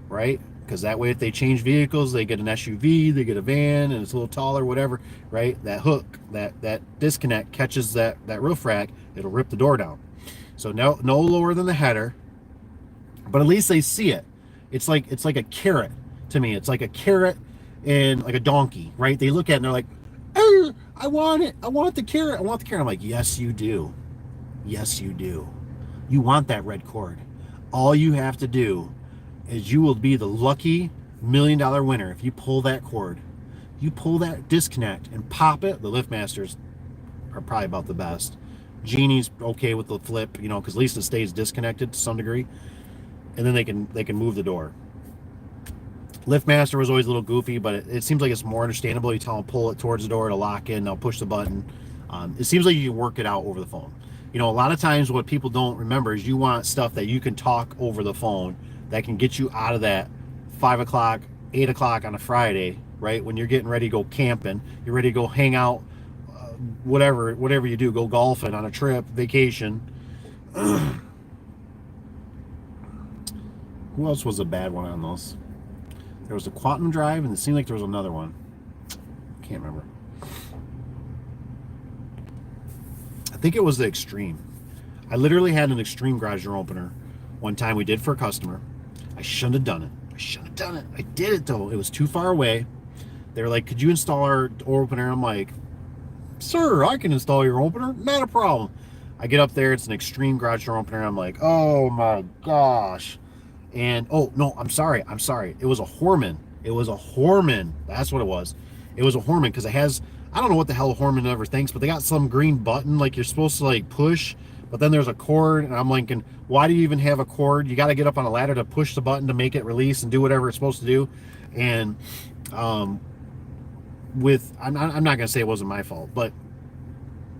right? Because that way, if they change vehicles, they get an SUV, they get a van, and it's a little taller, whatever, right? That hook, that disconnect catches that roof rack, it'll rip the door down. So no lower than the header, but at least they see it. It's like a carrot to me. It's like a carrot and like a donkey, right? They look at it and they're like, oh, I want it. I want the carrot. I want the carrot. I'm like, yes, you do. Yes, you do. You want that red cord. All you have to do is you will be the lucky $1 million winner if you pull that cord. You pull that disconnect and pop it. The LiftMasters are probably about the best. Genie's okay with the flip, you know, because at least it stays disconnected to some degree. And then they can move the door. LiftMaster was always a little goofy, but it seems like it's more understandable. You tell them pull it towards the door to lock in. They'll push the button. It seems like you can work it out over the phone. You know, a lot of times what people don't remember is you want stuff that you can talk over the phone that can get you out of that 5 o'clock, 8 o'clock on a Friday, right? When you're getting ready to go camping, you're ready to go hang out, whatever you do, go golfing on a trip, vacation. Who else was a bad one on those? There was a Quantum drive, and it seemed like there was another one. Can't remember. I think it was the Extreme. I literally had an Extreme garage door opener one time we did for a customer. I shouldn't have done it. I did it, though. It was too far away. They were like, could you install our door opener? I'm like, sir, I can install your opener. Not a problem. I get up there. It's an Extreme garage door opener. I'm like, oh, my gosh. And, oh, no, I'm sorry. It was a Horman. That's what it was. It was a Horman because it has, I don't know what the hell Horman ever thinks, but they got some green button like you're supposed to like push, but then there's a cord, and I'm thinking, why do you even have a cord? You got to get up on a ladder to push the button to make it release and do whatever it's supposed to do. And I'm not gonna say it wasn't my fault, but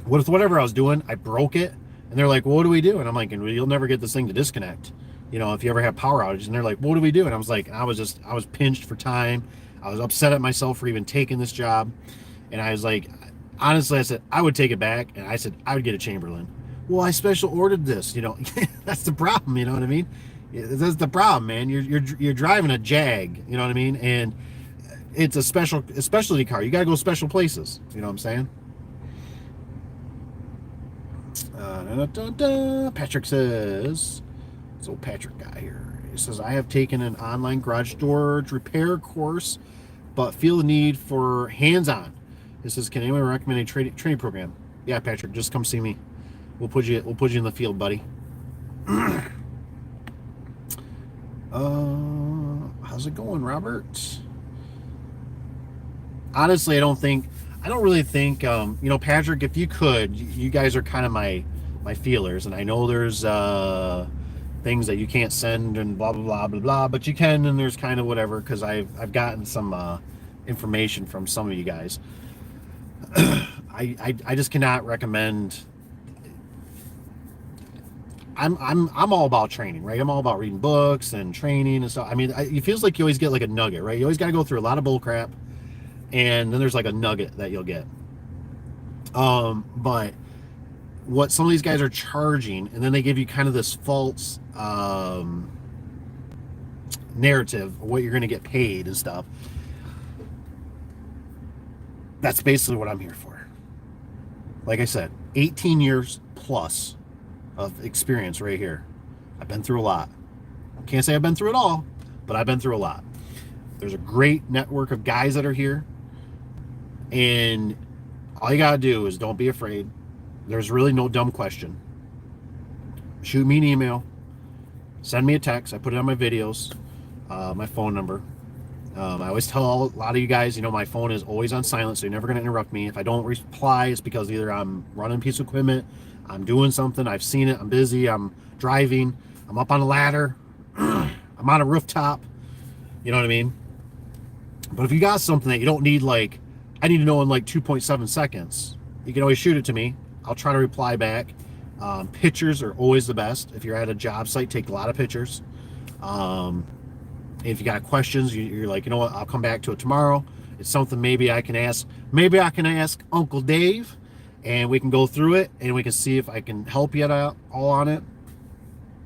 with whatever I was doing, I broke it, and they're like, well, what do we do? And I'm like, well, you'll never get this thing to disconnect, if you ever have power outages. And they're like, what do we do? And I was like, I was pinched for time. I was upset at myself for even taking this job. And I was like, honestly, I said I would take it back, and I said I would get a Chamberlain. Well, I special ordered this. That's the problem. You know what I mean? That's the problem, man. You're driving a Jag. You know what I mean? And it's a specialty car. You got to go special places. You know what I'm saying? Patrick says, this old Patrick guy here. He says, I have taken an online garage storage repair course, but feel the need for hands-on. He says, can anyone recommend a training program? Yeah, Patrick, just come see me. We'll put you in the field, buddy. How's it going, Robert? Honestly, I don't really think, Patrick, if you could, you guys are kind of my feelers, and I know there's things that you can't send and blah blah blah blah blah, but you can, and there's kind of whatever, because I've gotten some information from some of you guys. I just cannot recommend. I'm all about training, right? I'm all about reading books and training and stuff. I mean, it feels like you always get like a nugget, right? You always got to go through a lot of bull crap, and then there's like a nugget that you'll get. But what some of these guys are charging, and then they give you kind of this false narrative of what you're going to get paid and stuff. That's basically what I'm here for. Like I said, 18 years plus of experience right here. I've been through a lot. Can't say I've been through it all, but I've been through a lot. There's a great network of guys that are here, and all you gotta do is don't be afraid. There's really no dumb question. Shoot me an email, send me a text. I put it on my videos, my phone number. I always tell a lot of you guys, my phone is always on silent, so you're never going to interrupt me. If I don't reply, it's because either I'm running a piece of equipment, I'm doing something, I've seen it, I'm busy, I'm driving, I'm up on a ladder, I'm on a rooftop, you know what I mean? But if you got something that you don't need, like, I need to know in like 2.7 seconds, you can always shoot it to me. I'll try to reply back. Pictures are always the best. If you're at a job site, take a lot of pictures. If you got questions, you're like, you know what, I'll come back to it tomorrow. It's something maybe I can ask. Maybe I can ask Uncle Dave, and we can go through it, and we can see if I can help you out all on it.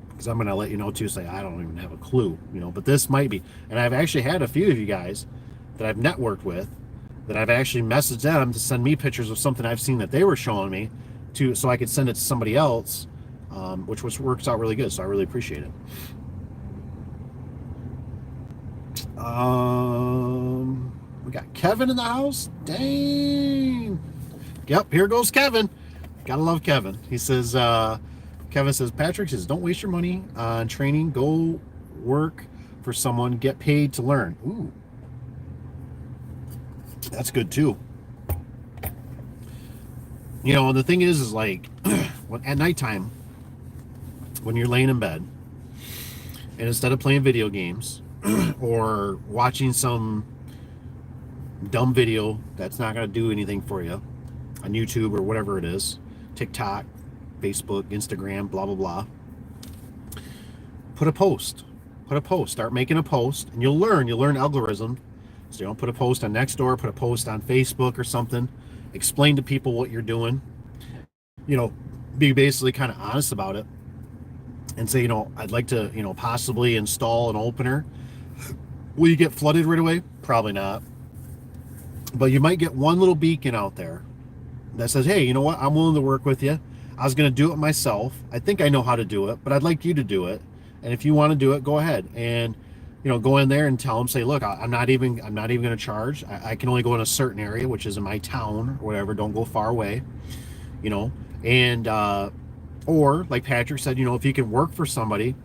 Because I'm going to let you know, too, say I don't even have a clue, but this might be. And I've actually had a few of you guys that I've networked with, that I've actually messaged them to send me pictures of something I've seen that they were showing me, so I could send it to somebody else, which works out really good, so I really appreciate it. We got Kevin in the house. Dang. Yep, here goes Kevin. Gotta love Kevin. He says, Kevin says, Patrick says, don't waste your money on training. Go work for someone. Get paid to learn. Ooh. That's good too. The thing is like, at nighttime, when you're laying in bed, and instead of playing video games, or watching some dumb video that's not going to do anything for you on YouTube or whatever it is, TikTok, Facebook, Instagram, blah, blah, blah, put a post, start making a post, and you'll learn algorithm. So put a post on Nextdoor, put a post on Facebook or something, explain to people what you're doing, be basically kind of honest about it, and say, I'd like to, possibly install an opener. Will you get flooded right away? Probably not. But you might get one little beacon out there that says, hey, you know what? I'm willing to work with you. I was going to do it myself. I think I know how to do it, but I'd like you to do it. And if you want to do it, go ahead. And, go in there and tell them, say, look, I'm not even going to charge. I can only go in a certain area, which is in my town or whatever. Don't go far away, and, or like Patrick said, if you can work for somebody,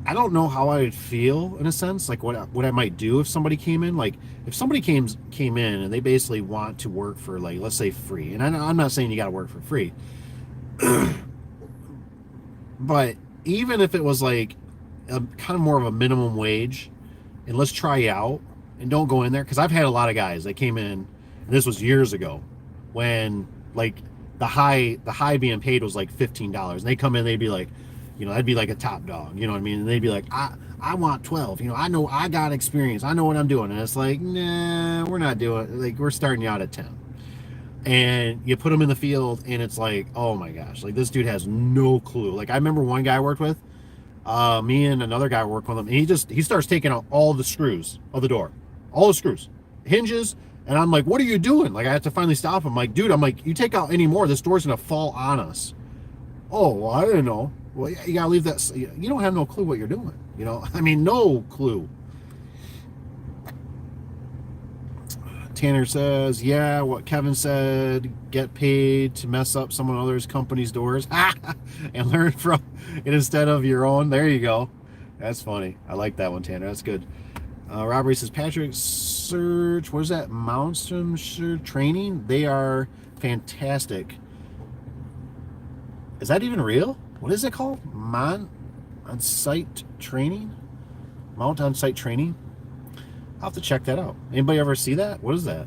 I don't know how I would feel in a sense, like what I might do if somebody came in. Like if somebody came in and they basically want to work for, like, let's say free, and I'm not saying you got to work for free, but even if it was like a kind of more of a minimum wage, and let's try you out, and don't go in there, because I've had a lot of guys that came in, and this was years ago, when like the high being paid was like $15, and they come in, they'd be like, I'd be like a top dog, you know what I mean, and they'd be like, I want 12, I know I got experience, I know what I'm doing, and it's like, nah, we're not doing, like, we're starting you out at 10. And you put them in the field, and it's like, oh my gosh, like, this dude has no clue. Like, I remember one guy I worked with, me and another guy worked with him, and he starts taking out all the screws of the door, all the screws, hinges, and I'm like, what are you doing? Like, I have to finally stop him. I'm like, dude, you take out any more, this door's gonna fall on us. Oh, well, I didn't know. Well, you gotta leave that. You don't have no clue what you're doing, I mean, no clue. Tanner says, yeah, what Kevin said, get paid to mess up someone else's company's doors and learn from it instead of your own. There you go. That's funny. I like that one, Tanner. That's good. Robert says, Patrick, search, what is that? Monster training? They are fantastic. Is that even real? What is it called? On-site training? Mount on-site training? I'll have to check that out. Anybody ever see that? What is that?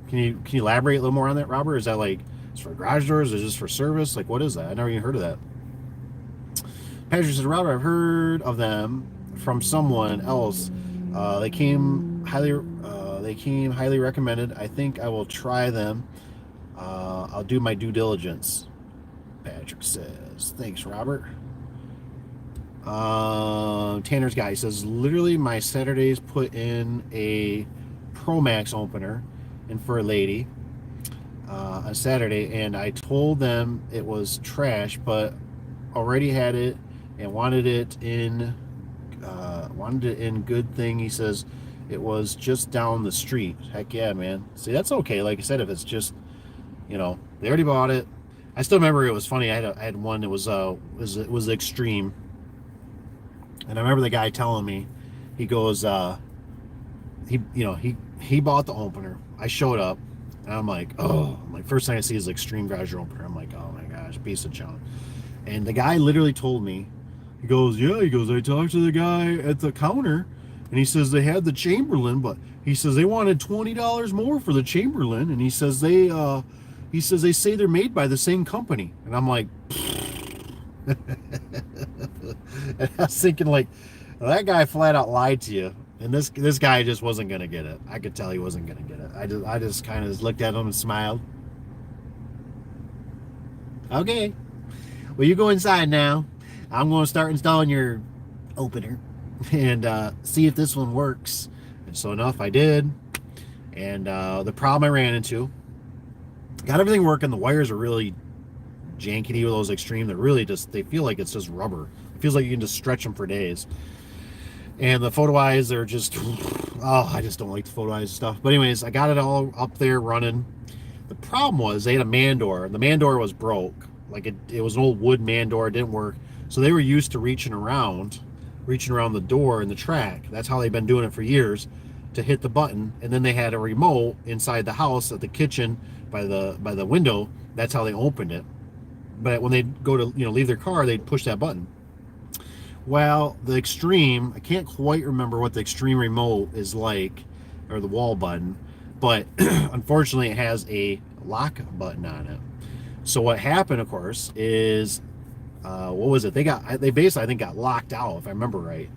Can you elaborate a little more on that, Robert? Is that like, it's for garage doors? Is it just for service? Like, what is that? I never even heard of that. Patrick says, Robert, I've heard of them from someone else. They came highly recommended. I think I will try them. I'll do my due diligence. Patrick says, thanks, Robert. Tanner's guy says, literally my Saturdays put in a Pro Max opener and for a lady on Saturday, and I told them it was trash, but already had it and wanted it in good thing. He says it was just down the street. Heck yeah, man. See, that's okay. Like I said, if it's just, they already bought it. I still remember it was funny. I had one that was extreme. And I remember the guy telling me, he goes, he bought the opener. I showed up, and I'm like, first thing I see is extreme garage opener. I'm like, oh my gosh, piece of junk. And the guy literally told me, I talked to the guy at the counter, and he says they had the Chamberlain, but he says they wanted $20 more for the Chamberlain, and he says they say they're made by the same company. And I'm like, and I was thinking, like, well, that guy flat out lied to you, and this guy just wasn't gonna get it. I could tell he wasn't gonna get it. I just kind of looked at him and smiled. Okay, well, you go inside now. I'm going to start installing your opener and see if this one works. And so enough, I did. And the problem I ran into, got everything working. The wires are really jankety with those extreme. They're really they feel like it's just rubber. It feels like you can just stretch them for days. And the photo eyes, they're just, I just don't like the photo eyes stuff. But anyways, I got it all up there running. The problem was they had a man door. The man door was broke. Like it was an old wood man door. It didn't work. So they were used to reaching around the door in the track. That's how they've been doing it for years, to hit the button. And then they had a remote inside the house at the kitchen by the window. That's how they opened it. But when they go to leave their car, they'd push that button. Well, the extreme, I can't quite remember what the extreme remote is like, or the wall button, but unfortunately it has a lock button on it. So what happened, of course, is what was it? They basically, I think, got locked out, if I remember right.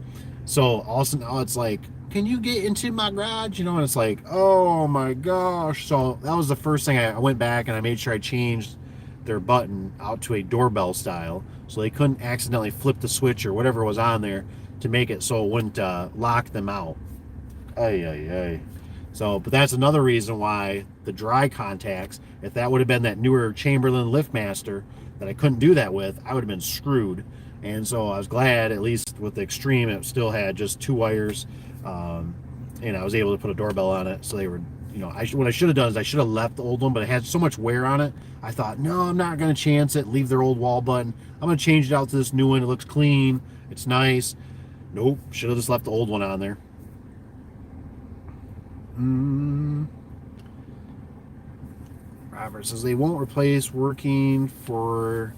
So all of a sudden now it's like, can you get into my garage? And it's like, oh my gosh. So that was the first thing. I went back and I made sure I changed their button out to a doorbell style, so they couldn't accidentally flip the switch or whatever was on there to make it so it wouldn't lock them out. So, but that's another reason why the dry contacts, if that would have been that newer Chamberlain LiftMaster that I couldn't do that with, I would have been screwed. And so I was glad, at least with the extreme, it still had just 2 wires, and I was able to put a doorbell on it. So they were, what I should have done is I should have left the old one, but it had so much wear on it. I thought, no, I'm not going to chance it, leave their old wall button. I'm going to change it out to this new one. It looks clean. It's nice. Nope. Should have just left the old one on there. Robert says they won't replace working for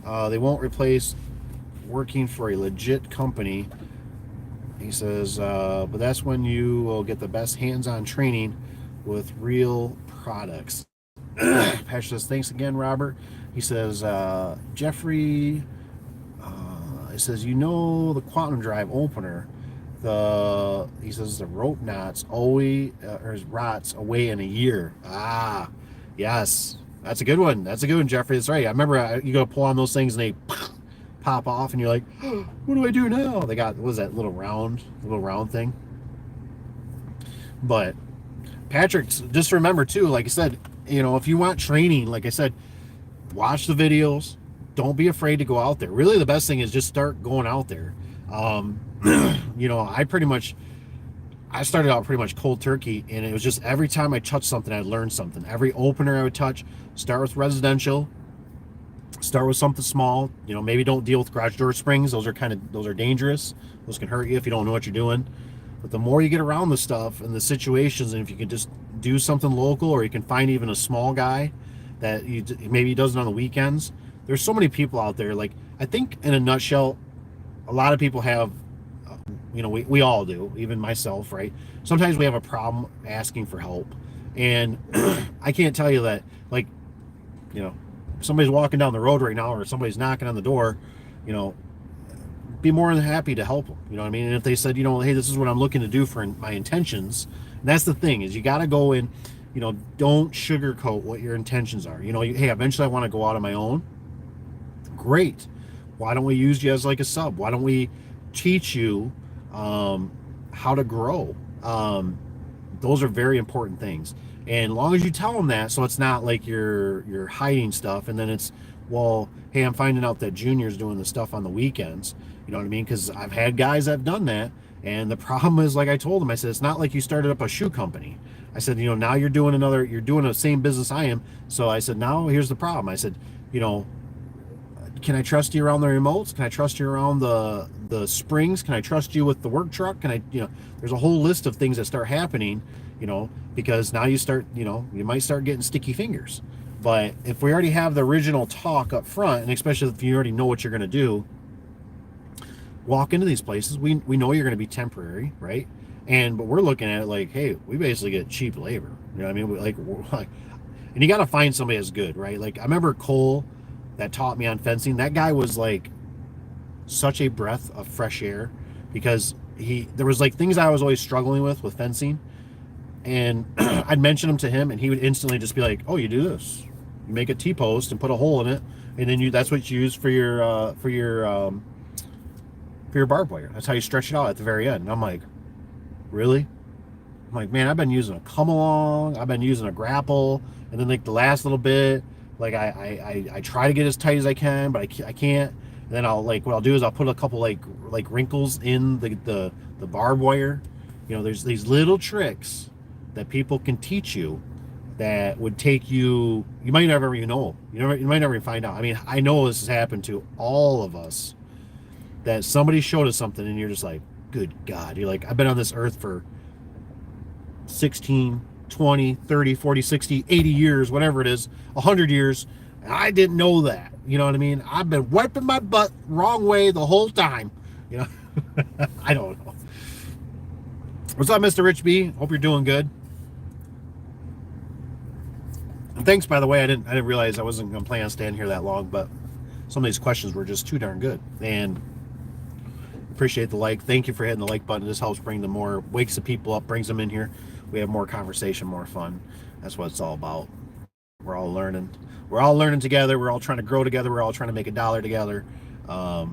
a legit company He says, but that's when you will get the best hands-on training with real products. Patch says, thanks again, Robert. He says, Jeffrey, it says, you know, the quantum drive opener, he says the rope knots always or rots away in a year. Ah, yes, that's a good one. That's a good one, Jeffrey. That's right. I remember you go to pull on those things and they pop off, and you're like, oh, what do I do now? They got, what was that little round thing? But Patrick, just remember too, like I said, you know, if you want training, like I said, watch the videos. Don't be afraid to go out there. Really, the best thing is just start going out there. You know, I started out pretty much cold turkey, and it was just every time I touched something, I'd learn something. Every opener I would touch, start with residential, start with something small. You know, maybe don't deal with garage door springs. Those are dangerous. Those can hurt you if you don't know what you're doing. But the more you get around the stuff and the situations, and if you can just do something local, or you can find even a small guy that maybe he does it on the weekends. There's so many people out there. Like, I think in a nutshell, a lot of people have, you know, we all do, even myself, right? Sometimes we have a problem asking for help. And I can't tell you that, like, you know, if somebody's walking down the road right now, or somebody's knocking on the door, you know, be more than happy to help them. You know what I mean? And if they said, you know, hey, this is what I'm looking to do for my intentions, and that's the thing, is you got to go in, you know, don't sugarcoat what your intentions are. You know, hey, eventually I want to go out on my own. Great. Why don't we use you as like a sub? Why don't we teach you how to grow? Those are very important things. And as long as you tell them that, so it's not like you're hiding stuff, and then it's, well, hey, I'm finding out that Junior's doing the stuff on the weekends. You know what I mean? Because I've had guys that have done that, and the problem is, like I told them, I said, it's not like you started up a shoe company. I said, you know, now you're doing the same business I am. So I said, now here's the problem. I said, you know, can I trust you around the remotes? Can I trust you around the springs? Can I trust you with the work truck? Can I, you know, there's a whole list of things that start happening, you know, because now you start, you know, you might start getting sticky fingers. But if we already have the original talk up front, and especially if you already know what you're going to do, walk into these places. We know you're going to be temporary, right? But we're looking at it like, hey, we basically get cheap labor. You know what I mean? We're like, and you got to find somebody that's good, right? Like, I remember Cole that taught me on fencing. That guy was like such a breath of fresh air, because there was like things I was always struggling with fencing, and I'd mention them to him, and he would instantly just be like, oh, you do this, you make a T-post and put a hole in it, and then that's what you use for your barbed wire. That's how you stretch it out at the very end. And I'm like, really? I'm like, man, I've been using a come along, I've been using a grapple, and then like the last little bit, like I try to get as tight as I can, but I can't. And then what I'll do is I'll put a couple like wrinkles in the barbed wire. You know, there's these little tricks that people can teach you that would take you might never even know. You might never even find out. I mean, I know this has happened to all of us, that somebody showed us something and you're just like, good God. You're like, I've been on this earth for 16, 20, 30, 40, 60, 80 years, whatever it is, 100 years, and I didn't know that. You know what I mean? I've been wiping my butt wrong way the whole time. You know, I don't know. What's up, Mr. Rich B? Hope you're doing good. And thanks, by the way. I didn't realize I wasn't going to plan on staying here that long, but some of these questions were just too darn good. And appreciate the like. Thank you for hitting the like button. This helps bring wakes the people up, brings them in here. We have more conversation, more fun. That's what it's all about. We're all learning. We're all learning together. We're all trying to grow together. We're all trying to make a dollar together. Have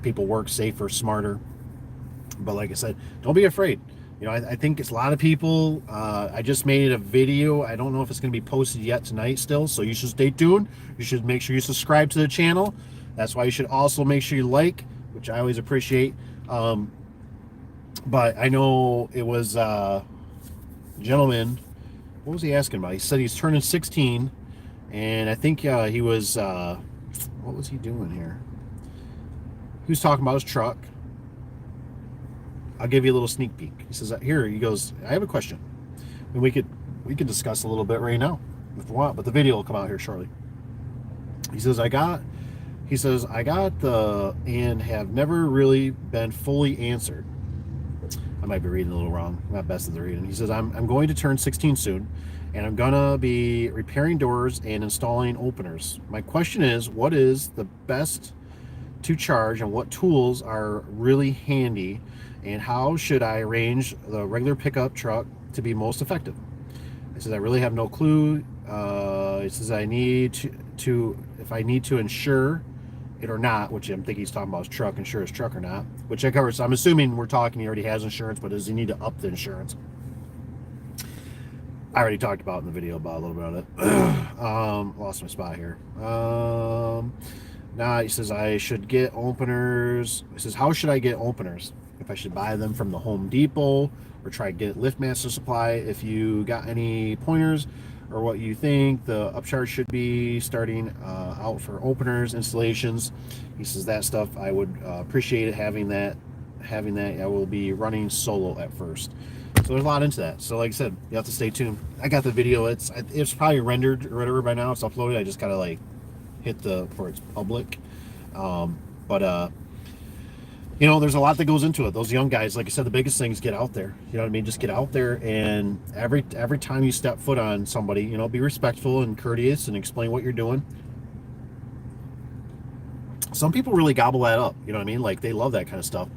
people work safer, smarter. But like I said, don't be afraid. You know, I think it's a lot of people. I just made a video. I don't know if it's going to be posted yet tonight still, so you should stay tuned. You should make sure you subscribe to the channel. That's why you should also make sure you like, which I always appreciate. But I know it was a gentleman. What was he asking about? He said he's turning 16, and I think he was, what was he doing here? He was talking about his truck. I'll give you a little sneak peek. He says, here, he goes, I have a question. And we could discuss a little bit right now if you want, but the video will come out here shortly. He says, He says, I got the and have never really been fully answered. I might be reading a little wrong. Not best at the reading. He says, I'm going to turn 16 soon, and I'm going to be repairing doors and installing openers. My question is, what is the best to charge and what tools are really handy, and how should I arrange the regular pickup truck to be most effective? He says, I really have no clue. He says, I need to if I need to insure it or not, which I'm thinking he's talking about his truck, insure his truck or not, which I covered. So I'm assuming we're talking he already has insurance, but does he need to up the insurance? I already talked about in the video about a little bit of it. Lost my spot here. Now he says I should get openers. He says, how should I get openers? If I should buy them from the Home Depot or try to get LiftMaster Supply. If you got any pointers or what you think the upcharge should be starting out for openers, installations. He says that stuff I would appreciate it, having that. I will be running solo at first. So there's a lot into that. So like I said, you have to stay tuned. I got the video. It's probably rendered or whatever by now. It's uploaded. I just gotta like hit for it's public. You know, there's a lot that goes into it. Those young guys, like I said, the biggest thing is get out there. You know what I mean? Just get out there, and every time you step foot on somebody, you know, be respectful and courteous and explain what you're doing. Some people really gobble that up. You know what I mean? Like they love that kind of stuff.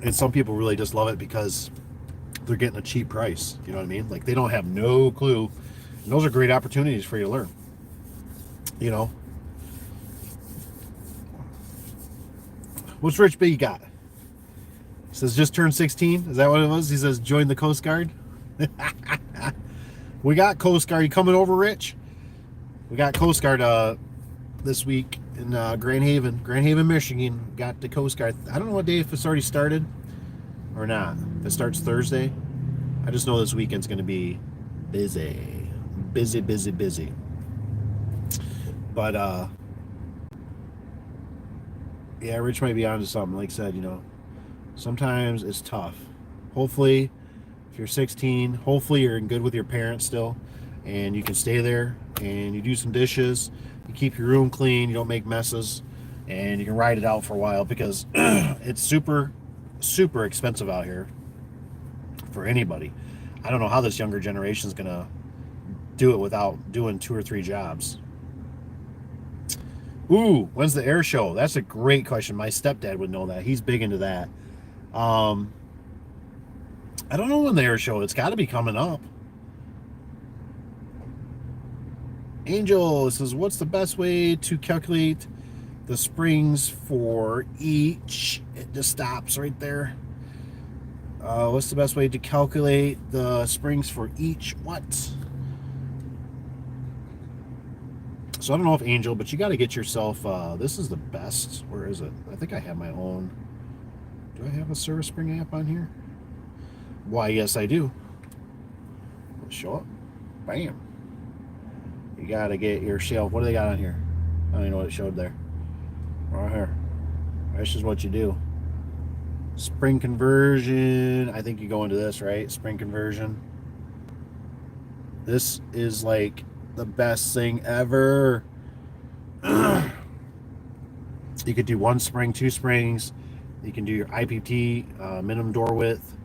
And some people really just love it because they're getting a cheap price. You know what I mean? Like they don't have no clue. And those are great opportunities for you to learn. You know. What's Rich B got? He says just turned 16. Is that what it was? He says join the Coast Guard. We got Coast Guard. You coming over, Rich? We got Coast Guard this week in Grand Haven, Michigan. Got the Coast Guard. I don't know what day, if it's already started or not. If it starts Thursday. I just know this weekend's going to be busy. But yeah, Rich might be onto something. Like I said, you know, sometimes it's tough. Hopefully, if you're 16, hopefully you're in good with your parents still, and you can stay there, and you do some dishes, you keep your room clean, you don't make messes, and you can ride it out for a while, because it's super expensive out here for anybody. I don't know how this younger generation is going to do it without doing 2 or 3 jobs. Ooh, when's the air show? That's a great question. My stepdad would know that. He's big into that. I don't know when the air show. It's got to be coming up. Angel says, what's the best way to calculate the springs for each? It just stops right there. What's the best way to calculate the springs for each what? So I don't know if Angel, but you got to get yourself, this is the best. Where is it? I think I have my own. Do I have a Service Spring app on here? Why, yes, I do. Let's show up. Bam. You got to get yourself, what do they got on here? I don't even know what it showed there. Right here. That's just what you do. Spring conversion. I think you go into this, right? Spring conversion. This is like the best thing ever. You could do 1 spring, 2 springs. You can do your IPT, minimum door width.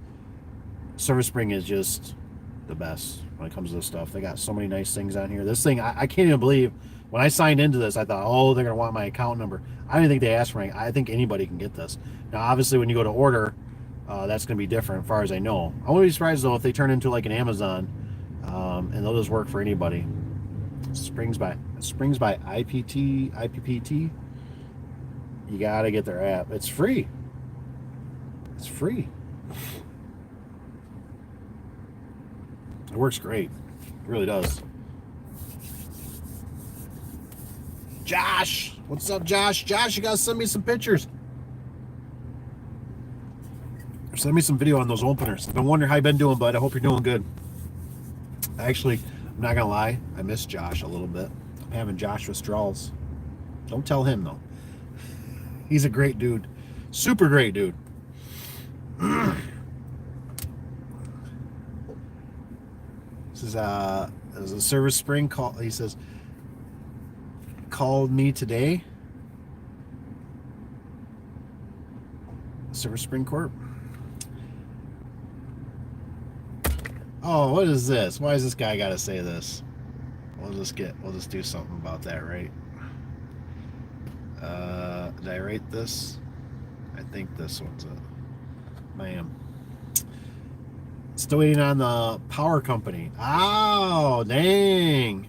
Service Spring is just the best when it comes to this stuff. They got so many nice things on here. This thing, I can't even believe, when I signed into this, I thought, oh, they're going to want my account number. I don't think they asked for it. I think anybody can get this. Now, obviously, when you go to order, that's going to be different as far as I know. I wouldn't be surprised, though, if they turn into like an Amazon, and they'll just work for anybody. Springs by IPPT. You got to get their app. It's free. It's free. It works great. It really does. Josh! What's up, Josh? Josh, you gotta send me some pictures. Or send me some video on those openers. I've been wondering how you've been doing, bud. I hope you're doing good. Actually, I'm not gonna lie. I miss Josh a little bit. I'm having Josh withdrawals. Don't tell him, though. He's a great dude. Super great dude. This is There's a Service Spring call. He says, called me today. Service Spring Corp. Oh, what is this? Why does this guy got to say this? We'll just do something about that, right? Did I write this? I think this one's it. Ma'am. Still waiting on the power company. Oh, dang.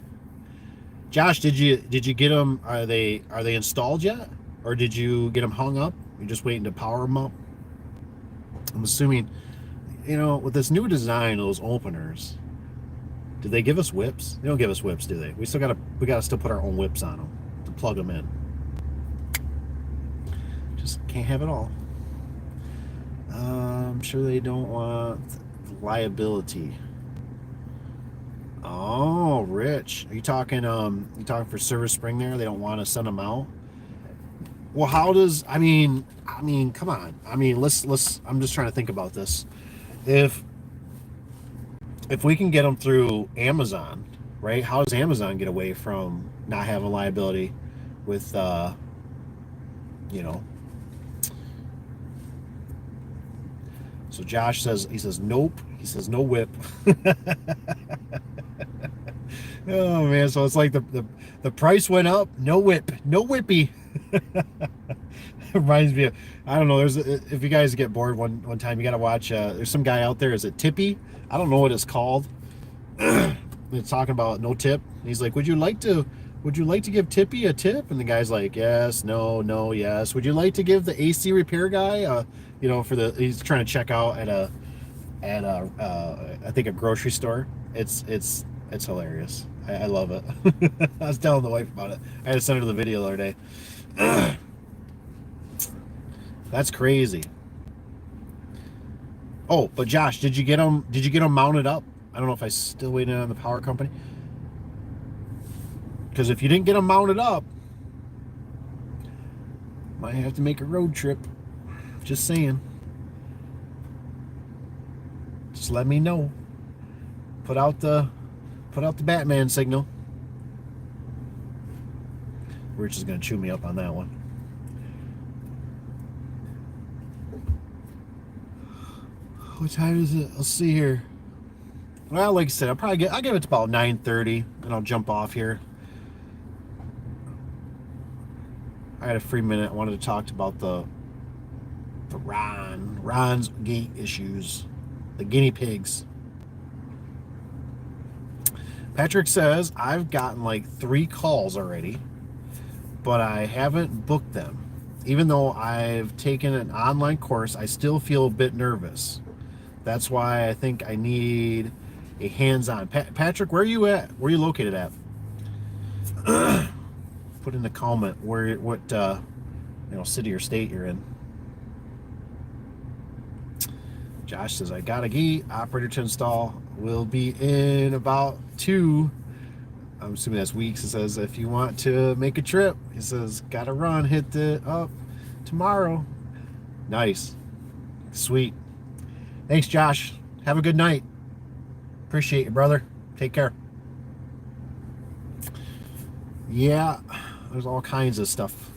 Josh, did you get them? Are they installed yet, or did you get them hung up? You're just waiting to power them up. I'm assuming, with this new design, those openers. Do they give us whips? They don't give us whips, do they? We gotta still put our own whips on them to plug them in. Just can't have it all. I'm sure they don't want liability. Oh, Rich, are you talking? For Service Spring there? They don't want to send them out. Well, how does? I mean, come on. Let's. I'm just trying to think about this. If we can get them through Amazon, right? How does Amazon get away from not having liability with, So Josh says, nope. He says no whip. Oh man, so it's like the price went up, no whip, no whippy. Reminds me of, I don't know, if you guys get bored one time, you gotta watch, there's some guy out there, is it Tippy? I don't know what it's called. It's talking about no tip. He's like, would you like to give Tippy a tip? And the guy's like, yes, no, yes. Would you like to give the AC repair guy, he's trying to check out at a I think a grocery store. It's hilarious. I love it. I was telling the wife about it. I had to send her the video the other day. That's crazy. Oh, but Josh, did you get them mounted up? I don't know if I still waiting on the power company. Because if you didn't get them mounted up, might have to make a road trip. Just saying. Just let me know. Put out the Batman signal. Rich is gonna chew me up on that one. What time is it? Let's see here. Well, like I said, I'll give it to about 9:30, and I'll jump off here. I had a free minute. I wanted to talk about the Ron's gate issues, the guinea pigs. Patrick says, I've gotten like 3 calls already, but I haven't booked them. Even though I've taken an online course, I still feel a bit nervous. That's why I think I need a hands-on. Patrick, where are you at? Where are you located at? Put in the comment what city or state you're in. Josh says, I got a gate operator to install. Will be in about 2. I'm assuming that's weeks. It says, if you want to make a trip, he says, gotta run, hit it up tomorrow. Nice. Sweet. Thanks, Josh. Have a good night. Appreciate you, brother. Take care. Yeah, there's all kinds of stuff.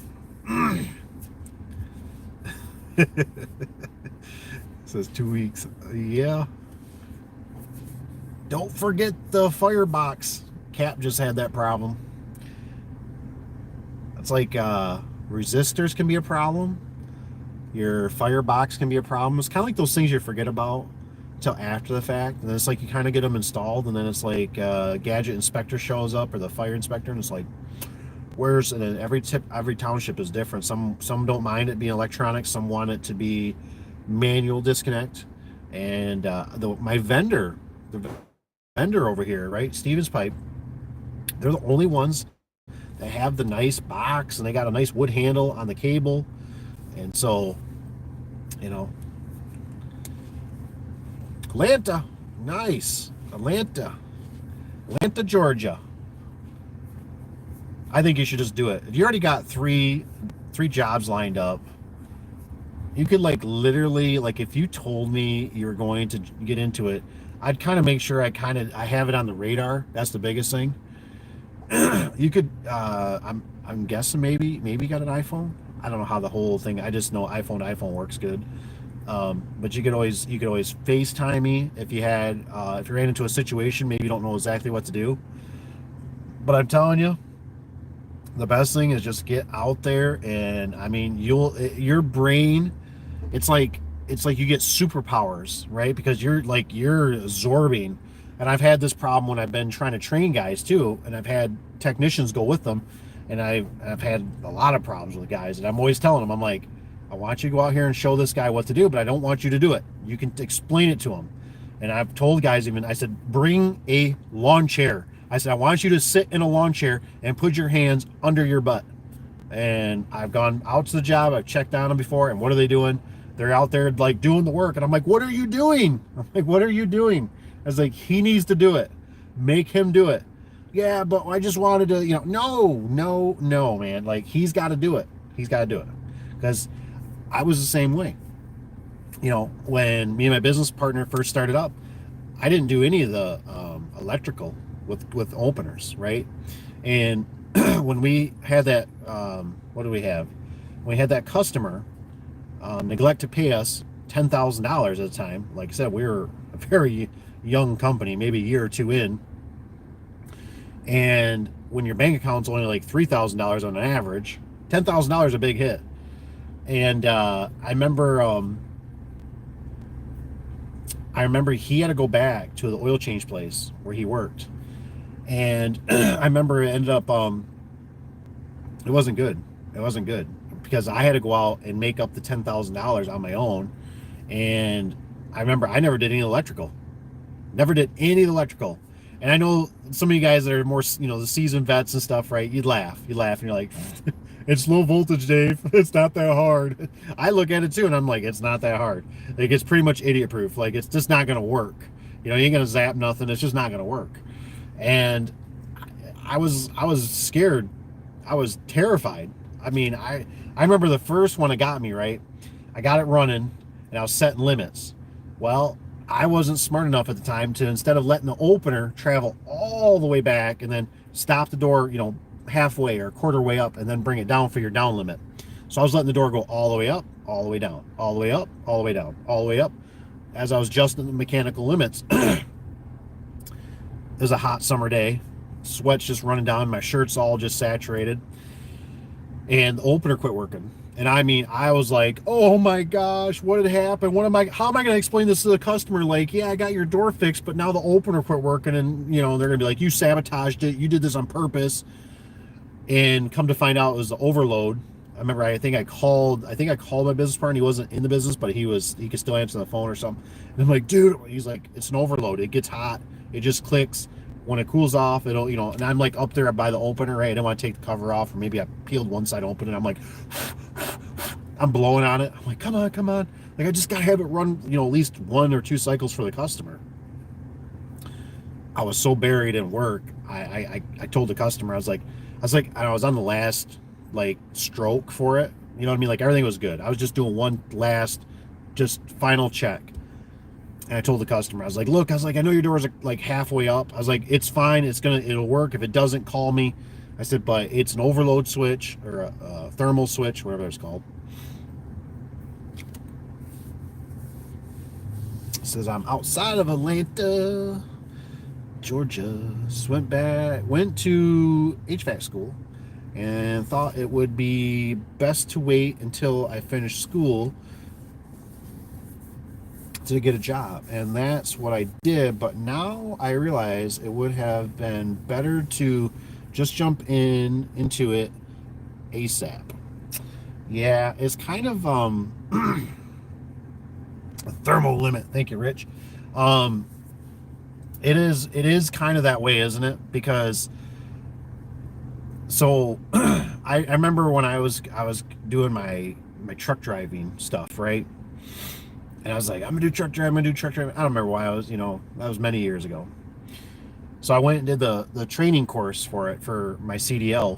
It says 2 weeks. Yeah. Don't forget the firebox. Cap just had that problem. It's like resistors can be a problem. Your firebox can be a problem. It's kind of like those things you forget about until after the fact. And then it's like you kind of get them installed, and then it's like gadget inspector shows up, or the fire inspector, and it's like, and then every township is different. Some don't mind it being electronic. Some want it to be manual disconnect. And my vendor, the vendor over here, right, Stevens Pipe, they're the only ones that have the nice box, and they got a nice wood handle on the cable. And so, Atlanta, nice. Atlanta, Georgia. I think you should just do it. If you already got three jobs lined up, you could literally, if you told me you were going to get into it, I'd kind of make sure I have it on the radar. That's the biggest thing. You could, I'm guessing maybe you got an iPhone. I don't know how the whole thing. I just know iPhone to iPhone works good. But you could always FaceTime me if you ran into a situation, maybe you don't know exactly what to do. But I'm telling you, the best thing is just get out there, and I mean, your brain, it's like you get superpowers, right? Because you're absorbing. And I've had this problem when I've been trying to train guys too, and I've had technicians go with them, and I've had a lot of problems with guys, and I'm always telling them, I'm like, I want you to go out here and show this guy what to do, but I don't want you to do it. You can explain it to him. And I've told guys, even, I said, bring a lawn chair. I said, I want you to sit in a lawn chair and put your hands under your butt. And I've gone out to the job, I've checked on them before, and what are they doing? They're out there like doing the work, and I'm like, what are you doing? I'm like, what are you doing? I was like, he needs to do it. Make him do it. Yeah, but I just wanted to, no, man. Like, he's got to do it. He's got to do it. Because I was the same way. When me and my business partner first started up, I didn't do any of the electrical with openers, right? And when we had that, what do we have? When we had that customer neglect to pay us $10,000 at a time. Like I said, we were a very young company, maybe a year or two in. And when your bank account's only like $3,000 on an average, $10,000 is a big hit. And I remember he had to go back to the oil change place where he worked. And I remember it ended up, it wasn't good. It wasn't good because I had to go out and make up the $10,000 on my own. And I remember I never did any electrical. Never did any electrical. And I know some of you guys that are more, the seasoned vets and stuff, right? You'd laugh and you're like, it's low voltage, Dave. It's not that hard. I look at it too, and I'm like, it's not that hard. Like, it's pretty much idiot proof. Like, it's just not going to work. You ain't going to zap nothing. It's just not going to work. And I was scared. I was terrified. I mean, I remember the first one that got me, right? I got it running, and I was setting limits. Well, I wasn't smart enough at the time to, instead of letting the opener travel all the way back and then stop the door, halfway or a quarter way up and then bring it down for your down limit. So I was letting the door go all the way up, all the way down, all the way up, all the way down, all the way up. As I was adjusting the mechanical limits, it was a hot summer day. Sweat's just running down. My shirt's all just saturated. And the opener quit working. And I mean, I was like, oh my gosh, what had happened? How am I going to explain this to the customer? Like, yeah, I got your door fixed, but now the opener quit working. And, they're going to be like, you sabotaged it. You did this on purpose. And come to find out it was the overload. I remember, I think I called my business partner. He wasn't in the business, but he could still answer the phone or something. And I'm like, dude, he's like, it's an overload. It gets hot. It just clicks. When it cools off, it'll, and I'm like up there by the opener, right? I don't want to take the cover off, or maybe I peeled one side open and I'm like, I'm blowing on it. I'm like, come on. Like, I just got to have it run, at least 1 or 2 cycles for the customer. I was so buried in work. I told the customer, I was on the last, like, stroke for it. You know what I mean? Like, everything was good. I was just doing one last, just final check. And I told the customer, I was like, look, I know your doors are like halfway up. I was like, it's fine. It'll work. If it doesn't, call me. I said, but it's an overload switch or a thermal switch, whatever it's called. It says I'm outside of Atlanta, Georgia. Went to HVAC school and thought it would be best to wait until I finished school to get a job, and that's what I did. But now I realize it would have been better to just jump into it ASAP. Yeah, it's kind of a thermal limit. Thank you, Rich. It is kind of that way, isn't it? Because so I remember when I was doing my truck driving stuff, right? And I was like, I'm gonna do truck driving. I don't remember why that was many years ago. So I went and did the training course for it for my CDL.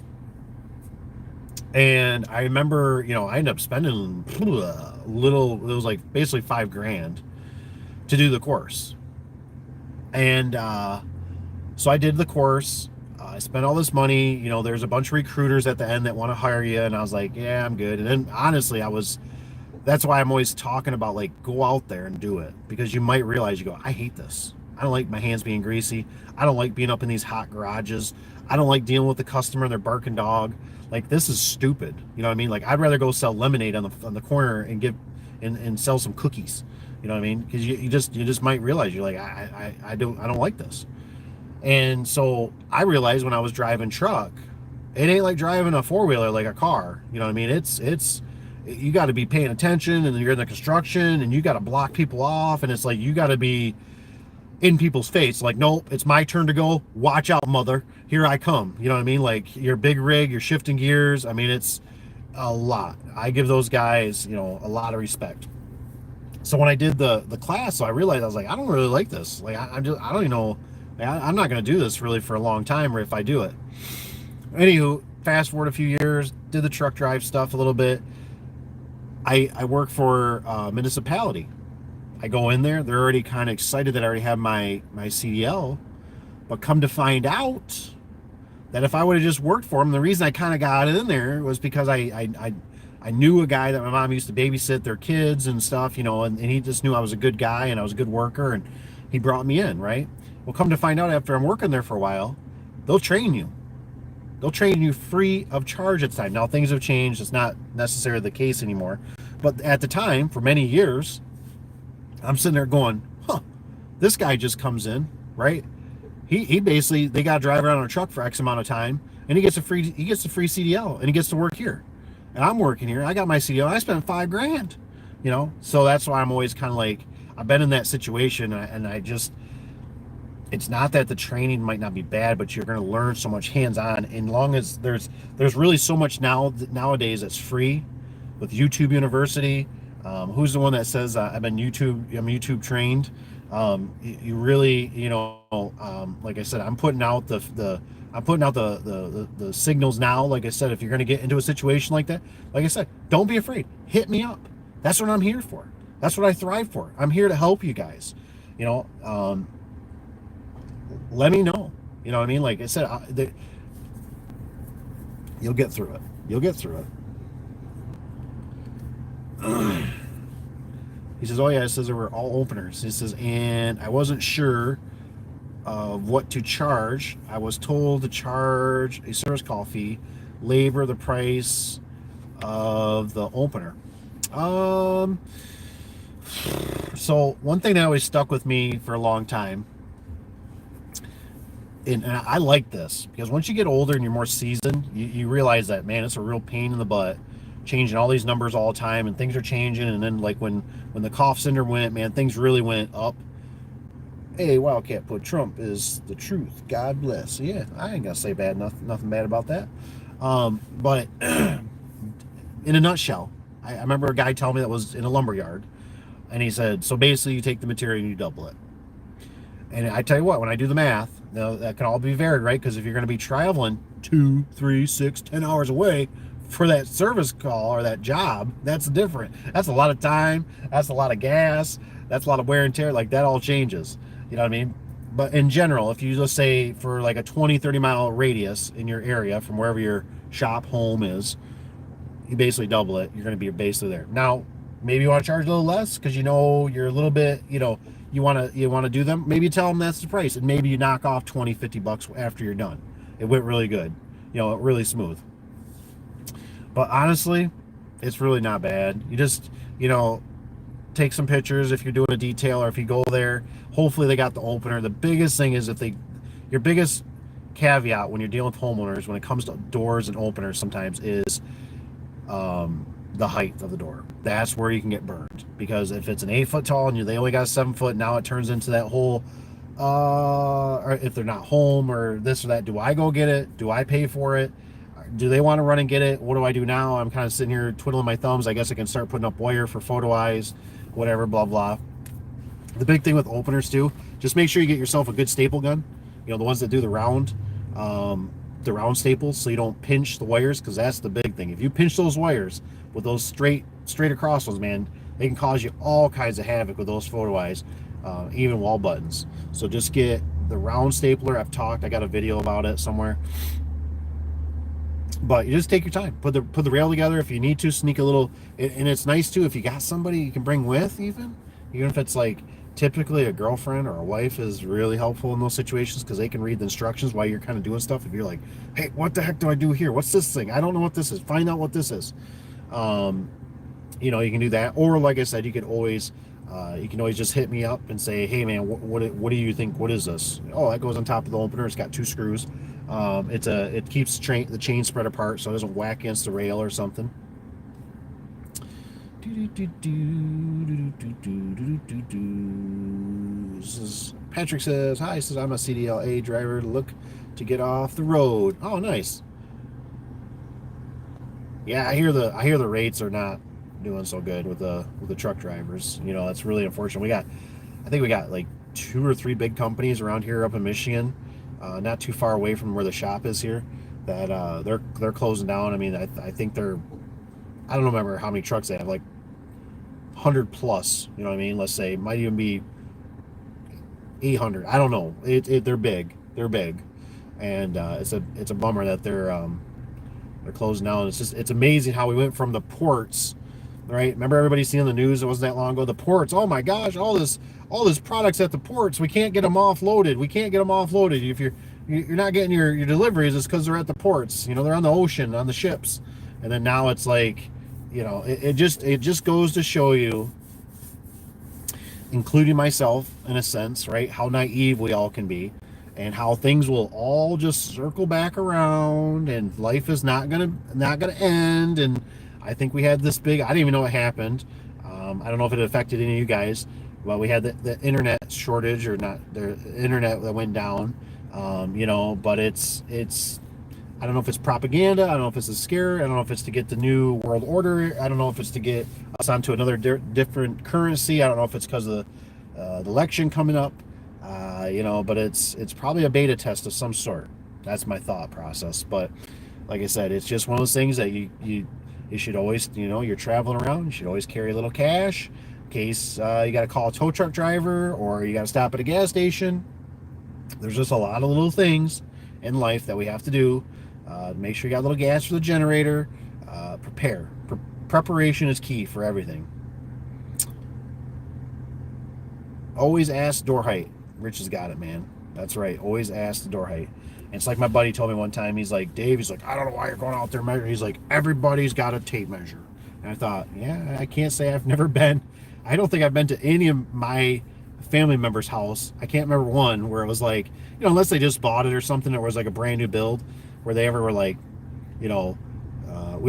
And I remember, I ended up spending a little, it was like basically $5,000 to do the course. And so I did the course. I spent all this money. You know, there's a bunch of recruiters at the end that want to hire you, and I was like, yeah, I'm good. And then honestly, that's why I'm always talking about, like, go out there and do it, because you might realize, you go, I hate this. I don't like my hands being greasy. I don't like being up in these hot garages. I don't like dealing with the customer and their barking dog. Like, this is stupid. You know what I mean? Like, I'd rather go sell lemonade on the corner and and sell some cookies. You know what I mean? Because you just might realize, you're like, I don't like this. And so I realized when I was driving truck, it ain't like driving a four-wheeler like a car. You know what I mean? It's you got to be paying attention, and you're in the construction, and you got to block people off, and it's like you got to be in people's face, like, nope, it's my turn to go. Watch out, mother. Here I come. You know what I mean? Like, your big rig, you're shifting gears. I mean, it's a lot. I give those guys, you know, a lot of respect. So when I did the class, so I realized, I was like, I don't really like this. Like, I don't even know. I'm not going to do this really for a long time, or if I do it. Anywho, fast forward a few years, did the truck drive stuff a little bit. I work for a municipality. I go in there, they're already kind of excited that I already have my CDL, but come to find out that if I would have just worked for them, the reason I kind of got in there was because I knew a guy that my mom used to babysit their kids and stuff, you know, and he just knew I was a good guy and I was a good worker, and he brought me in, right? Well, come to find out, after I'm working there for a while, they'll train you. They'll train you free of charge at the time. Now, things have changed. It's not necessarily the case anymore. But at the time, for many years, I'm sitting there going, huh, this guy just comes in, right? He basically, they got to drive around on a truck for X amount of time, and he gets a free CDL, and he gets to work here. And I'm working here. I got my CDL. I spent $5,000, you know? So that's why I'm always kind of like, I've been in that situation, and I just, it's not that the training might not be bad, but you're going to learn so much hands-on. And long as there's really so much nowadays that's free with YouTube University. Who's the one that says I'm YouTube trained? You really, you know, like I said, I'm putting out the signals now. Like I said, if you're going to get into a situation like that, like I said, don't be afraid. Hit me up. That's what I'm here for. That's what I thrive for. I'm here to help you guys. You know, let me know. You know what I mean? Like I said, you'll get through it. You'll get through it. He says, oh yeah, it says there were all openers. He says, and I wasn't sure of what to charge. I was told to charge a service call fee, labor, the price of the opener. So one thing that always stuck with me for a long time, and I like this, because once you get older and you're more seasoned, you realize that, man, it's a real pain in the butt changing all these numbers all the time, and things are changing. And then, like, when the cough center went, man, things really went up. Hey, Wildcat put Trump is the truth. God bless. Yeah, I ain't gonna say nothing bad about that. But in a nutshell, I remember a guy telling me that was in a lumber yard, and he said, so basically you take the material and you double it. And I tell you what, when I do the math, now that can all be varied, right? Because if you're going to be traveling 2, 3, 6, 10 hours away for that service call or that job, that's different. That's a lot of time. That's a lot of gas. That's a lot of wear and tear. Like, that all changes. You know what I mean? But in general, if you just say for like a 20, 30 mile radius in your area from wherever your shop home is, you basically double it. You're going to be basically there. Now, maybe you want to charge a little less because you know you're a little bit, you know, you want to do them. Maybe you tell them that's the price, and maybe you knock off 20, 50 bucks after you're done. It went really good, you know, really smooth. But honestly, it's really not bad. You just, you know, take some pictures if you're doing a detail, or if you go there, hopefully they got the opener. The biggest thing is your biggest caveat when you're dealing with homeowners when it comes to doors and openers sometimes is the height of the door. That's where you can get burned, because if it's an 8 foot tall and they only got a 7 foot, now it turns into that whole or if they're not home or this or that, do I go get it? Do I pay for it? Do they want to run and get it? What do I do now? I'm kind of sitting here twiddling my thumbs. I guess I can start putting up wire for photo eyes, whatever, blah blah. The big thing with openers too, just make sure you get yourself a good staple gun, you know, the ones that do the round staples, so you don't pinch the wires, because that's the big thing. If you pinch those wires with those straight across ones, man, they can cause you all kinds of havoc with those photo eyes. even wall buttons. So just get the round stapler. I got a video about it somewhere. But you just take your time, put the rail together. If you need to sneak a little, and it's nice too if you got somebody you can bring with, even if it's like, typically a girlfriend or a wife is really helpful in those situations, because they can read the instructions while you're kind of doing stuff. If you're like, hey, what the heck do I do here? What's this thing? I don't know what this is. Find out what this is. You can do that. Or like I said, you can always just hit me up and say, hey man, what do you think? What is this? Oh, that goes on top of the opener. It's got 2 screws. It keeps the chain spread apart so it doesn't whack against the rail or something. Patrick says, hi, says I'm a CDLA driver, look to get off the road. Oh, nice. Yeah, I hear the rates are not doing so good with the truck drivers. That's really unfortunate. I think we got like 2 or 3 big companies around here up in Michigan, not too far away from where the shop is here, that they're closing down. I mean, I think I don't remember how many trucks they have, like 100 plus. You know what I mean? Let's say it might even be 800. I don't know. They're big. They're big, and it's a bummer that they're closing down. It's amazing how we went from the ports, right? Remember everybody seeing the news? It wasn't that long ago. The ports. Oh my gosh! All this products at the ports. We can't get them offloaded. If you're not getting your deliveries, it's because they're at the ports. They're on the ocean, on the ships, and then now it's like, it just goes to show you, including myself in a sense, right, how naive we all can be, and how things will all just circle back around, and life is not gonna end. And I think we had this big, I didn't even know what happened. I don't know if it affected any of you guys, but we had the internet shortage, or not, the internet that went down. But it's I don't know if it's propaganda. I don't know if it's a scare. I don't know if it's to get the new world order. I don't know if it's to get us onto another different currency. I don't know if it's because of the election coming up. But it's probably a beta test of some sort. That's my thought process. But like I said, it's just one of those things that you should always, you're traveling around, you should always carry a little cash in case you got to call a tow truck driver, or you got to stop at a gas station. There's just a lot of little things in life that we have to do. Make sure you got a little gas for the generator. Prepare. Preparation is key for everything. Always ask door height. Rich has got it, man. That's right. Always ask the door height. And it's like my buddy told me one time. He's like, Dave, I don't know why you're going out there measuring. He's like, everybody's got a tape measure. And I thought, yeah, I can't say I've never been. I don't think I've been to any of my family members' house. I can't remember one where it was like, unless they just bought it or something, it was like a brand new build, where they ever were like, we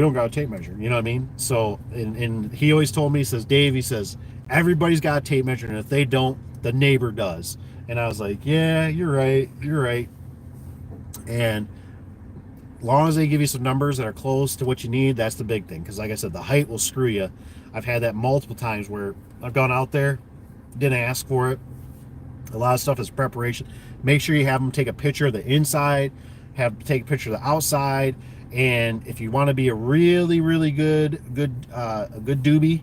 don't got a tape measure. You know what I mean? So, and he always told me, he says, Dave, everybody's got a tape measure, and if they don't, the neighbor does. And I was like, yeah, you're right. And as long as they give you some numbers that are close to what you need, that's the big thing. Because like I said, the height will screw you. I've had that multiple times where I've gone out there, didn't ask for it. A lot of stuff is preparation. Make sure you have them take a picture of the inside, take a picture of the outside. And if you want to be a really, really good doobie,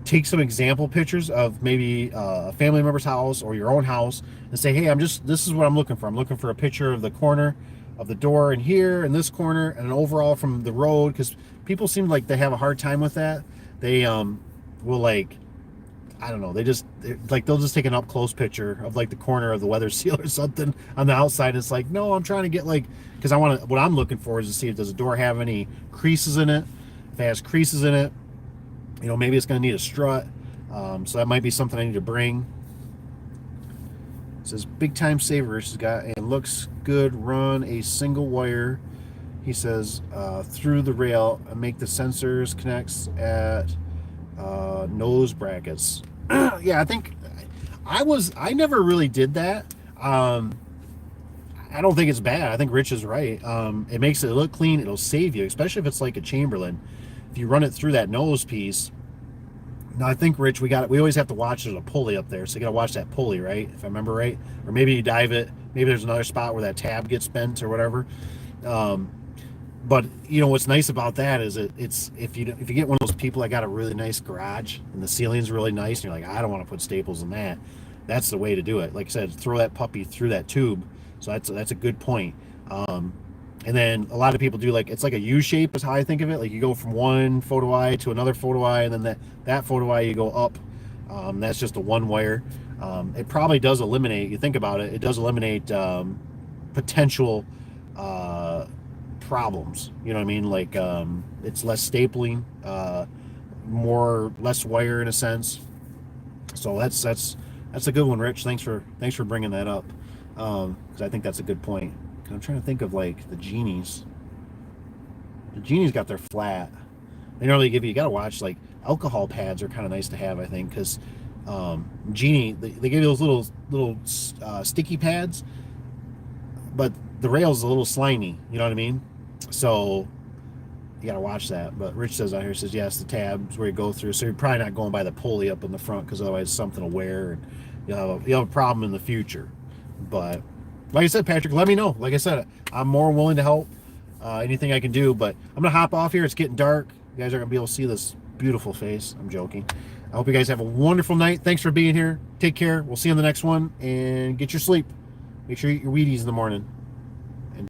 take some example pictures of maybe a family member's house or your own house, and say, hey, this is what I'm looking for. I'm looking for a picture of the corner of the door in here, and this corner, and an overall from the road, because people seem like they have a hard time with that. They will, like, I don't know, they'll just take an up close picture of like the corner of the weather seal or something on the outside. It's like, no, I'm trying to get, like, because what I'm looking for is to see if does the door have any creases in it. If it has creases in it, maybe it's going to need a strut. So that might be something I need to bring. It says, big time saver. She's got, and looks good, run a single wire, he says, through the rail and make the sensors connects at nose brackets. Yeah, I think I never really did that. I don't think it's bad. I think Rich is right. It makes it look clean. It'll save you, especially if it's like a Chamberlain. If you run it through that nose piece. Now, I think, Rich, we always have to watch, there's a pulley up there, so you got to watch that pulley, right? If I remember right. Or maybe you dive it. Maybe there's another spot where that tab gets bent or whatever. But you know what's nice about that is it's if you get one of those people that got a really nice garage and the ceiling's really nice and you're like, I don't want to put staples in that. That's the way to do it. Like I said, throw that puppy through that tube. So that's a good point. And then a lot of people do, like, it's like a U shape is how I think of it. Like you go from one photo eye to another photo eye, and then that photo eye you go up. That's just a one wire. It probably does eliminate. You think about it, it does eliminate potential problems. You know what I mean? Like it's less stapling, less wire in a sense. So that's a good one, Rich. Thanks for bringing that up, because I think that's a good point. I'm trying to think of like the Genies. The Genies got their flat. They normally give you. You got to watch, like, alcohol pads are kind of nice to have, I think, because Genie they give you those little sticky pads, but the rail's a little slimy. You know what I mean? So you got to watch that. But Rich says out here, says yes, the tabs where you go through. So you're probably not going by the pulley up in the front, because otherwise something will wear and you'll have a problem in the future. But like I said, Patrick, let me know. Like I said, I'm more willing to help. Anything I can do. But I'm gonna hop off here. It's getting dark. You guys aren't gonna be able to see this beautiful face. I'm joking. I hope you guys have a wonderful night. Thanks for being here. Take care. We'll see you on the next one, and get your sleep. Make sure you eat your Wheaties in the morning.